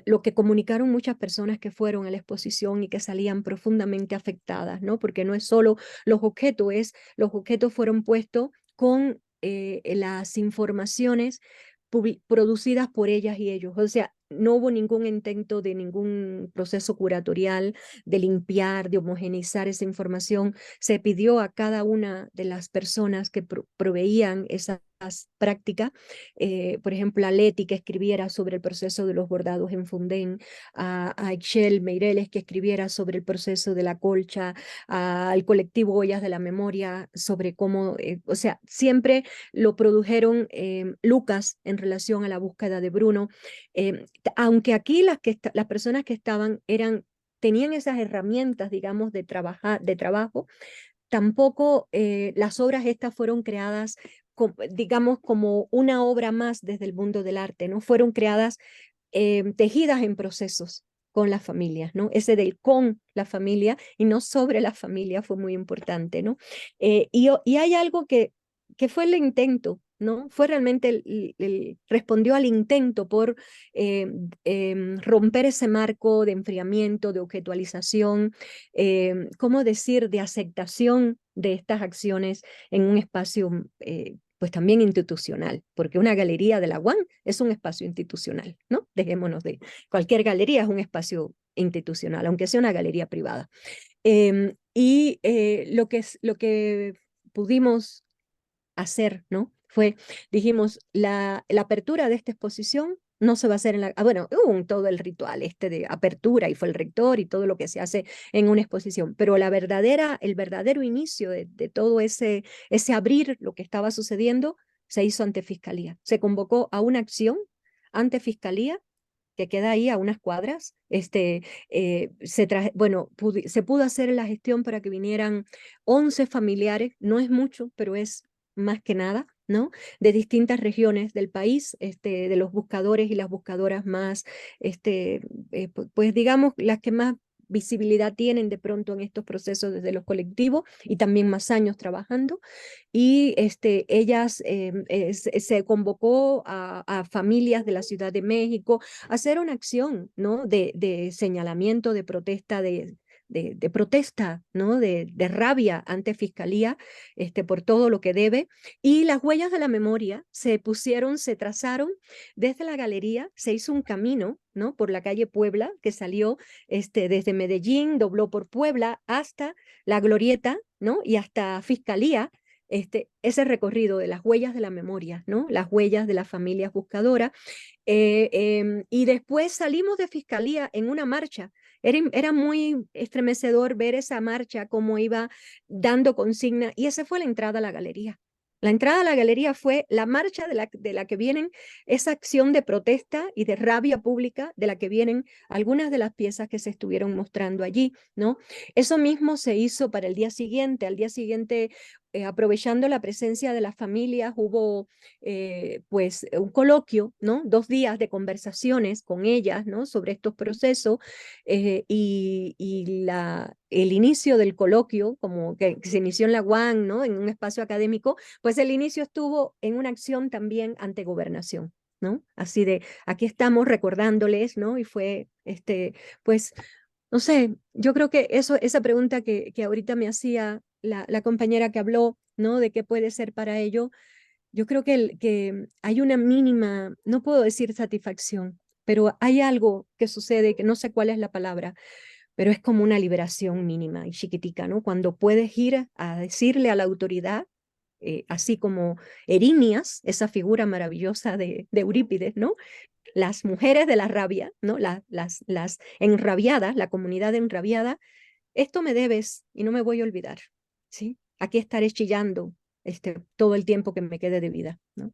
lo que comunicaron muchas personas que fueron a la exposición y que salían profundamente afectadas, ¿no? Porque no es solo los objetos fueron puestos con las informaciones producidas por ellas y ellos. O sea, no hubo ningún intento de ningún proceso curatorial de limpiar, de homogeneizar esa información. Se pidió a cada una de las personas que proveían esas prácticas, por ejemplo, a Leti que escribiera sobre el proceso de los bordados en Fundén, a Excel Meireles que escribiera sobre el proceso de la colcha, al colectivo Ollas de la Memoria sobre cómo, o sea, siempre lo produjeron Lucas en relación a la búsqueda de Bruno, aunque aquí las personas que estaban tenían esas herramientas, digamos, de trabajo, tampoco las obras estas fueron creadas, digamos, como una obra más desde el mundo del arte, ¿no? Fueron creadas tejidas en procesos con las familias, ¿no? Ese del con la familia y no sobre la familia fue muy importante, ¿no? Y hay algo que fue el intento, ¿no? Fue realmente respondió al intento por romper ese marco de enfriamiento, de objetualización, ¿cómo decir?, de aceptación de estas acciones en un espacio pues también institucional, porque una galería de la UAM es un espacio institucional, ¿no? Dejémonos de, cualquier galería es un espacio institucional, aunque sea una galería privada. Lo que pudimos hacer, ¿no? Dijimos, la apertura de esta exposición no se va a hacer bueno, hubo todo el ritual de apertura y fue el rector y todo lo que se hace en una exposición, pero el verdadero inicio de todo ese abrir lo que estaba sucediendo se hizo ante Fiscalía. Se convocó a una acción ante Fiscalía que queda ahí a unas cuadras. Se pudo hacer la gestión para que vinieran 11 familiares, no es mucho, pero es más que nada, ¿no? De distintas regiones del país, de los buscadores y las buscadoras más, pues digamos, las que más visibilidad tienen de pronto en estos procesos desde los colectivos y también más años trabajando. Y ellas se convocó a familias de la Ciudad de México a hacer una acción, ¿no? de señalamiento, de protesta, de protesta, ¿no? de rabia ante Fiscalía por todo lo que debe. Y las huellas de la memoria se trazaron desde la galería, se hizo un camino, ¿no? por la calle Puebla, que salió desde Medellín, dobló por Puebla hasta la Glorieta, ¿no? y hasta Fiscalía. Ese recorrido de las huellas de la memoria, ¿no? las huellas de las familias buscadoras. Y después salimos de Fiscalía en una marcha. Era muy estremecedor ver esa marcha, cómo iba dando consigna, y esa fue la entrada a la galería. La entrada a la galería fue la marcha de la que vienen esa acción de protesta y de rabia pública de la que vienen algunas de las piezas que se estuvieron mostrando allí, ¿no? Eso mismo se hizo para el día siguiente. Al día siguiente, aprovechando la presencia de las familias, hubo pues un coloquio, ¿no? 2 días de conversaciones con ellas, ¿no? sobre estos procesos, y el inicio del coloquio, como que se inició en la UAN, ¿no? en un espacio académico, pues el inicio estuvo en una acción también ante gobernación, ¿no? Así de, aquí estamos recordándoles, ¿no? Y fue, pues, no sé, yo creo que esa pregunta que ahorita me hacía la compañera que habló, ¿no? De qué puede ser para ello, yo creo que hay una mínima, no puedo decir satisfacción, pero hay algo que sucede, que no sé cuál es la palabra, pero es como una liberación mínima y chiquitica, ¿no? Cuando puedes ir a decirle a la autoridad, así como Erinias, esa figura maravillosa de Eurípides, ¿no? Las mujeres de la rabia, ¿no? Las enrabiadas, la comunidad enrabiada, esto me debes y no me voy a olvidar, ¿sí? Aquí estaré chillando todo el tiempo que me quede de vida, ¿no?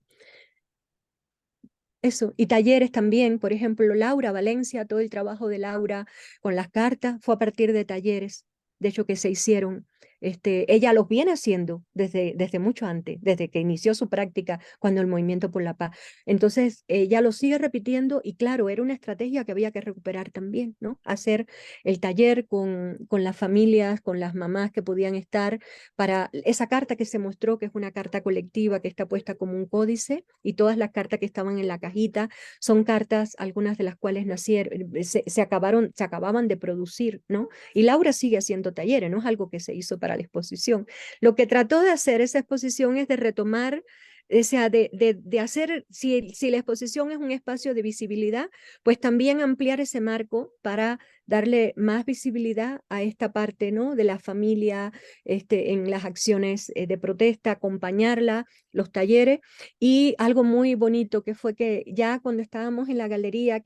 Eso, y talleres también, por ejemplo, Laura Valencia, todo el trabajo de Laura con las cartas fue a partir de talleres, de hecho, que se hicieron. Ella los viene haciendo desde mucho antes, desde que inició su práctica cuando el Movimiento por la Paz. Entonces, ella lo sigue repitiendo y claro, era una estrategia que había que recuperar también, ¿no? Hacer el taller con las familias, con las mamás que podían estar, para esa carta que se mostró, que es una carta colectiva que está puesta como un códice, y todas las cartas que estaban en la cajita son cartas, algunas de las cuales se acababan de producir, ¿no? Y Laura sigue haciendo talleres, no es algo que se hizo para la exposición. Lo que trató de hacer esa exposición es de retomar, o sea, de hacer, si la exposición es un espacio de visibilidad, pues también ampliar ese marco para darle más visibilidad a esta parte, ¿no? de la familia en las acciones de protesta, acompañarla, los talleres. Y algo muy bonito que fue que ya cuando estábamos en la galería,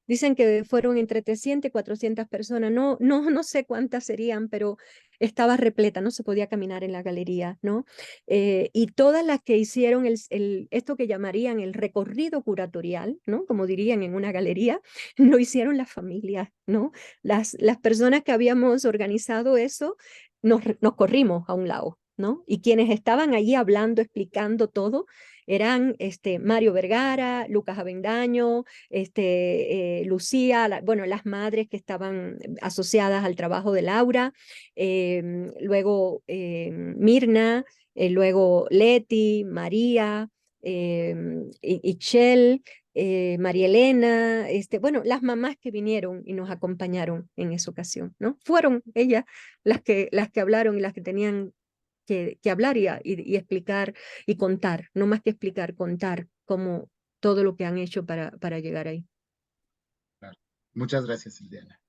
dicen que fueron entre 300 y 400 personas, no sé cuántas serían, pero estaba repleta, no se podía caminar en la galería, ¿no? Y todas las que hicieron esto que llamarían el recorrido curatorial, ¿no? Como dirían en una galería, lo hicieron las familias, ¿no? Las personas que habíamos organizado eso, nos corrimos a un lado, ¿no? Y quienes estaban allí hablando, explicando todo, eran Mario Vergara, Lucas Avendaño, Lucía, bueno, las madres que estaban asociadas al trabajo de Laura, luego Mirna, luego Leti, María, Ichel, María Elena, bueno, las mamás que vinieron y nos acompañaron en esa ocasión, ¿no? Fueron ellas las que hablaron y las que tenían que hablar y explicar y contar, no más que explicar, contar como todo lo que han hecho para llegar ahí. Claro. Muchas gracias, Ileana.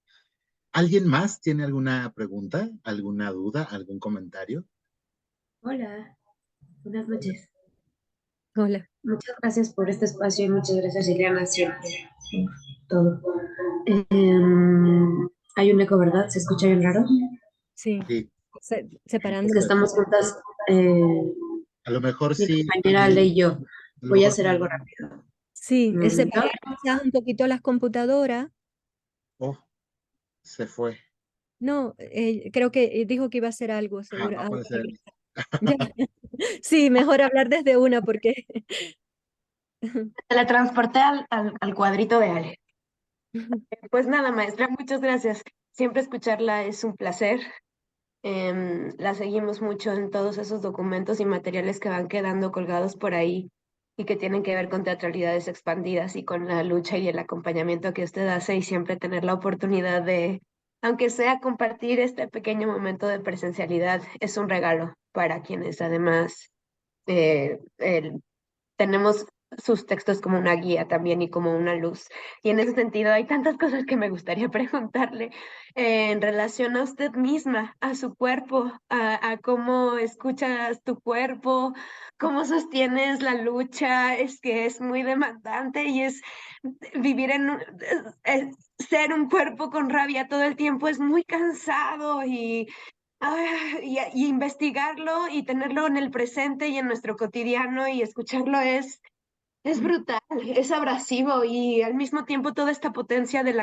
¿Alguien más tiene alguna pregunta, alguna duda, algún comentario? Hola, buenas noches. Hola. Muchas gracias por este espacio y muchas gracias, Ileana, siempre por todo. Hay un eco, ¿verdad? ¿Se escucha bien raro? Sí, Sí, separando. Es que estamos juntas, a lo mejor mi sí. compañera Ale y yo. A lo Voy a mejor hacer algo rápido. Sí, ¿Un es momento? separar quizás un poquito las computadoras. Oh, se fue. No, creo que dijo que iba a hacer algo, Ah, seguro. no puede ser. Ya. Sí, mejor hablar desde una porque Teletransporté al cuadrito de Ale. Pues nada, maestra, muchas gracias. Siempre escucharla es un placer. La seguimos mucho en todos esos documentos y materiales que van quedando colgados por ahí y que tienen que ver con teatralidades expandidas y con la lucha y el acompañamiento que usted hace y siempre tener la oportunidad de, aunque sea compartir este pequeño momento de presencialidad, es un regalo para quienes además tenemos sus textos como una guía también y como una luz. Y en ese sentido hay tantas cosas que me gustaría preguntarle en relación a usted misma, a su cuerpo, a cómo escuchas tu cuerpo, cómo sostienes la lucha. Es que es muy demandante y es vivir ser un cuerpo con rabia todo el tiempo es muy cansado y investigarlo y tenerlo en el presente y en nuestro cotidiano y escucharlo es brutal, es abrasivo y al mismo tiempo toda esta potencia del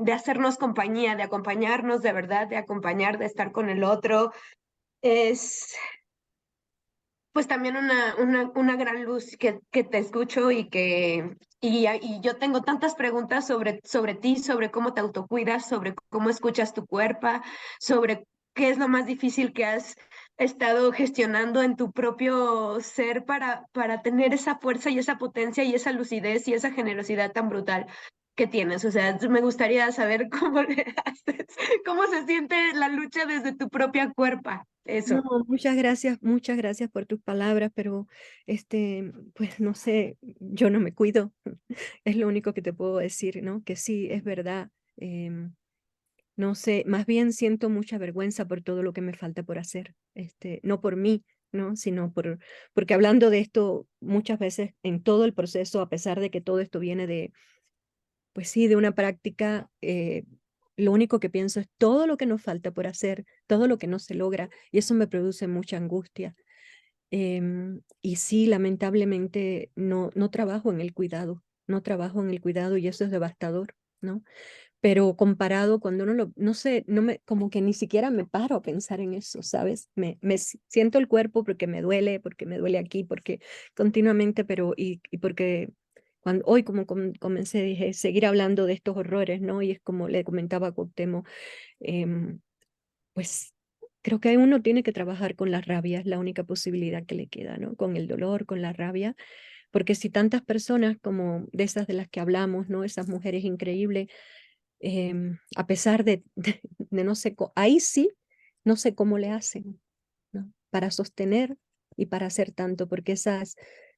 de hacernos compañía, de acompañarnos de verdad, de acompañar, de estar con el otro, es pues también una gran luz que te escucho y yo tengo tantas preguntas sobre ti, sobre cómo te autocuidas, sobre cómo escuchas tu cuerpo, sobre qué es lo más difícil que has estado gestionando en tu propio ser para tener esa fuerza y esa potencia y esa lucidez y esa generosidad tan brutal que tienes. O sea, me gustaría saber cómo le haces, cómo se siente la lucha desde tu propia cuerpa. No, Eso. muchas gracias por tus palabras, pero pues no sé, yo no me cuido. Es lo único que te puedo decir, ¿no? Que sí, es verdad. No sé, más bien siento mucha vergüenza por todo lo que me falta por hacer. No por mí, ¿no? Sino porque hablando de esto muchas veces en todo el proceso, a pesar de que todo esto viene de, pues sí, de una práctica, lo único que pienso es todo lo que nos falta por hacer, todo lo que no se logra, y eso me produce mucha angustia. Y sí, lamentablemente no trabajo en el cuidado, no trabajo en el cuidado y eso es devastador, ¿no? Pero comparado cuando uno no sé, como que ni siquiera me paro a pensar en eso, ¿sabes? Siento el cuerpo porque me duele aquí, porque continuamente, pero y porque hoy como comencé, dije, seguir hablando de estos horrores, ¿no? Y es como le comentaba a Cuauhtémoc, pues creo que uno tiene que trabajar con la rabia, es la única posibilidad que le queda, ¿no? Con el dolor, con la rabia, porque si tantas personas como de esas de las que hablamos, ¿no? Esas mujeres increíbles, a pesar de no sé, ahí sí, no sé cómo le hacen, ¿no? Para sostener y para hacer tanto, porque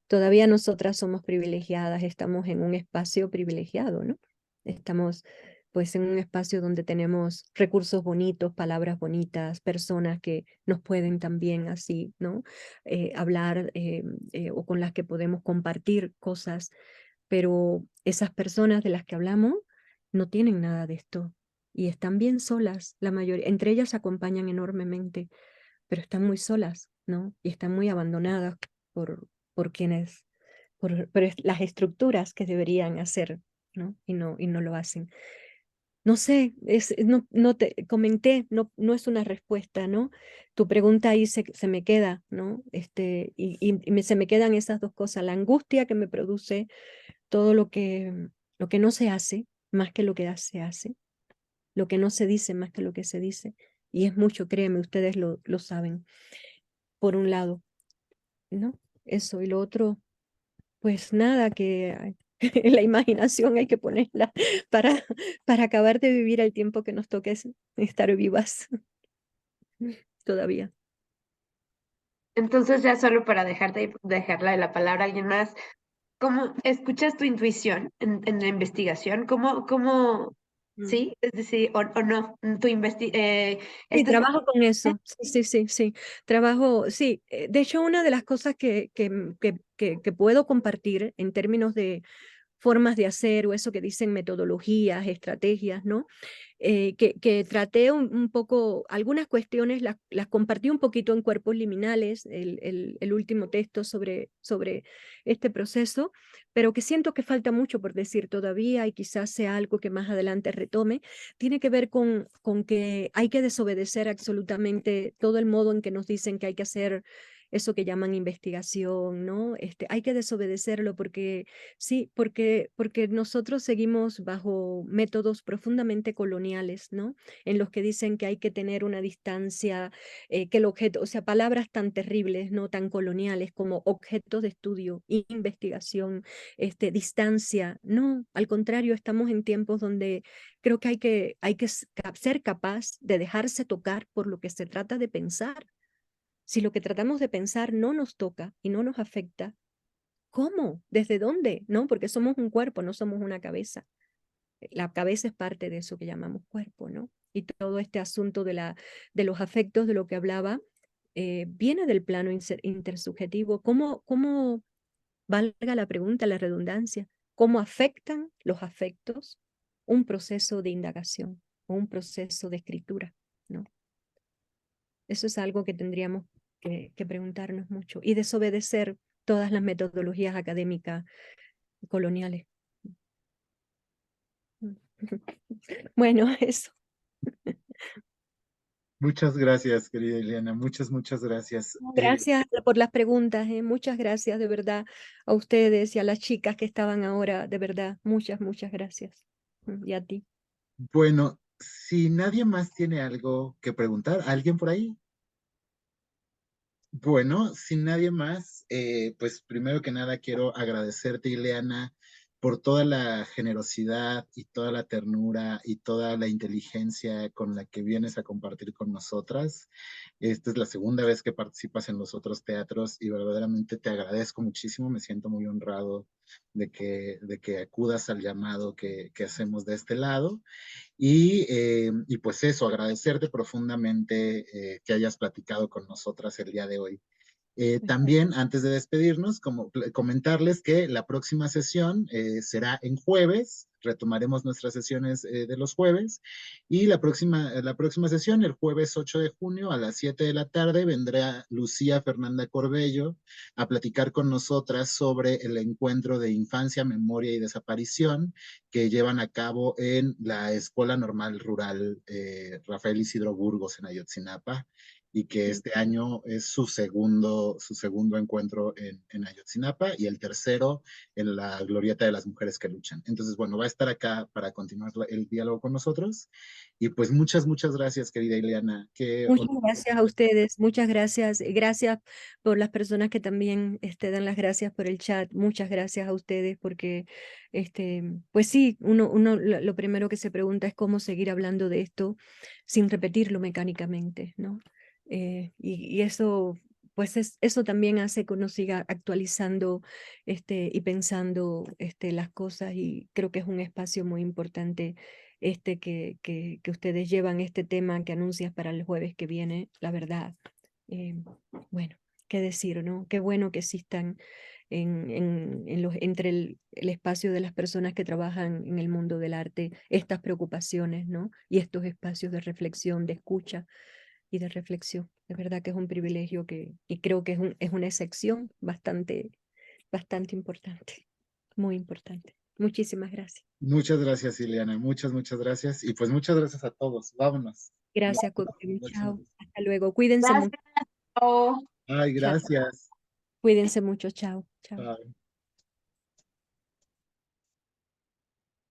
todavía nosotras somos privilegiadas, estamos en un espacio privilegiado, ¿no? Estamos pues en un espacio donde tenemos recursos bonitos, palabras bonitas, personas que nos pueden también así, ¿no? Hablar o con las que podemos compartir cosas, pero esas personas de las que hablamos no tienen nada de esto y están bien solas, la mayoría, entre ellas se acompañan enormemente, pero están muy solas, ¿no? Y están muy abandonadas por quienes, por las estructuras que deberían hacer, ¿no? Y no lo hacen. No sé, no te comenté, no es una respuesta, ¿no? Tu pregunta ahí se me queda, ¿no? Se me quedan esas dos cosas, la angustia que me produce todo lo que no se hace, más que lo que se hace, lo que no se dice, más que lo que se dice, y es mucho, créeme, ustedes lo saben, por un lado, ¿no? Eso, y lo otro, pues nada, que la imaginación hay que ponerla para, para acabar de vivir el tiempo que nos toque estar vivas todavía. Entonces, ya solo para dejarla de la palabra a alguien más, ¿cómo escuchas tu intuición en la investigación? Mm. Sí? Es decir, o no, Sí, este trabajo con eso, sí, trabajo, sí, de hecho una de las cosas que puedo compartir en términos de formas de hacer o eso que dicen metodologías, estrategias, ¿no? Que traté un poco, algunas cuestiones las compartí un poquito en Cuerpos Liminales, el último texto sobre este proceso, pero que siento que falta mucho por decir todavía y quizás sea algo que más adelante retome, tiene que ver con que hay que desobedecer absolutamente todo el modo en que nos dicen que hay que hacer eso que llaman investigación, ¿no? Hay que desobedecerlo porque sí, porque nosotros seguimos bajo métodos profundamente coloniales, ¿no? En los que dicen que hay que tener una distancia, que el objeto, o sea, palabras tan terribles, ¿no? Tan coloniales como objetos de estudio, investigación, distancia. No, al contrario, estamos en tiempos donde creo que hay que ser capaz de dejarse tocar por lo que se trata de pensar. Si lo que tratamos de pensar no nos toca y no nos afecta, ¿cómo? ¿Desde dónde? No, porque somos un cuerpo, no somos una cabeza. La cabeza es parte de eso que llamamos cuerpo, ¿no? Y todo este asunto de los afectos, de lo que hablaba, viene del plano intersubjetivo. ¿Cómo, valga la pregunta, la redundancia, cómo afectan los afectos un proceso de indagación o un proceso de escritura, ¿no? Eso es algo que tendríamos que preguntarnos mucho y desobedecer todas las metodologías académicas coloniales. Bueno, eso. Muchas gracias, querida Eliana. Muchas gracias. Gracias por las preguntas, muchas gracias de verdad a ustedes y a las chicas que estaban ahora, de verdad, muchas gracias. Y a ti. Bueno, si nadie más tiene algo que preguntar, ¿alguien por ahí? Bueno, sin nadie más, pues primero que nada quiero agradecerte, Ileana, por toda la generosidad y toda la ternura y toda la inteligencia con la que vienes a compartir con nosotras. Esta es la segunda vez que participas en los otros teatros y verdaderamente te agradezco muchísimo. Me siento muy honrado de que acudas al llamado que hacemos de este lado. Y pues eso, agradecerte profundamente que hayas platicado con nosotras el día de hoy. También, antes de despedirnos, comentarles que la próxima sesión será en jueves, retomaremos nuestras sesiones de los jueves, y la próxima sesión, el jueves 8 de junio a las 7 de la tarde, vendrá Lucía Fernanda Corbello a platicar con nosotras sobre el encuentro de infancia, memoria y desaparición que llevan a cabo en la Escuela Normal Rural Rafael Isidro Burgos en Ayotzinapa, y que este año es su segundo encuentro en Ayotzinapa y el tercero en la Glorieta de las Mujeres que Luchan. Entonces, bueno, va a estar acá para continuar el diálogo con nosotros. Y pues muchas gracias, querida Ileana. Muchas gracias a ustedes, muchas gracias. Gracias por las personas que también dan las gracias por el chat. Muchas gracias a ustedes porque, pues sí, uno lo primero que se pregunta es cómo seguir hablando de esto sin repetirlo mecánicamente, ¿no? Y eso, pues eso también hace que uno siga actualizando y pensando las cosas y creo que es un espacio muy importante que ustedes llevan este tema que anuncias para el jueves que viene, la verdad. eh, bueno, qué decir, ¿no? Qué bueno que existan entre el espacio de las personas que trabajan en el mundo del arte estas preocupaciones, ¿no? Y estos espacios de reflexión, de escucha y de reflexión. De verdad que es un privilegio y creo que es una excepción bastante importante, muy importante. Muchísimas gracias. Muchas gracias, Ileana. Muchas gracias. Y pues muchas gracias a todos. Vámonos. Gracias, Cuauhtémoc. Chao. Hasta luego. Cuídense Gracias. mucho. Ay, Chao. gracias. Cuídense mucho. Chao. Chao. Bye.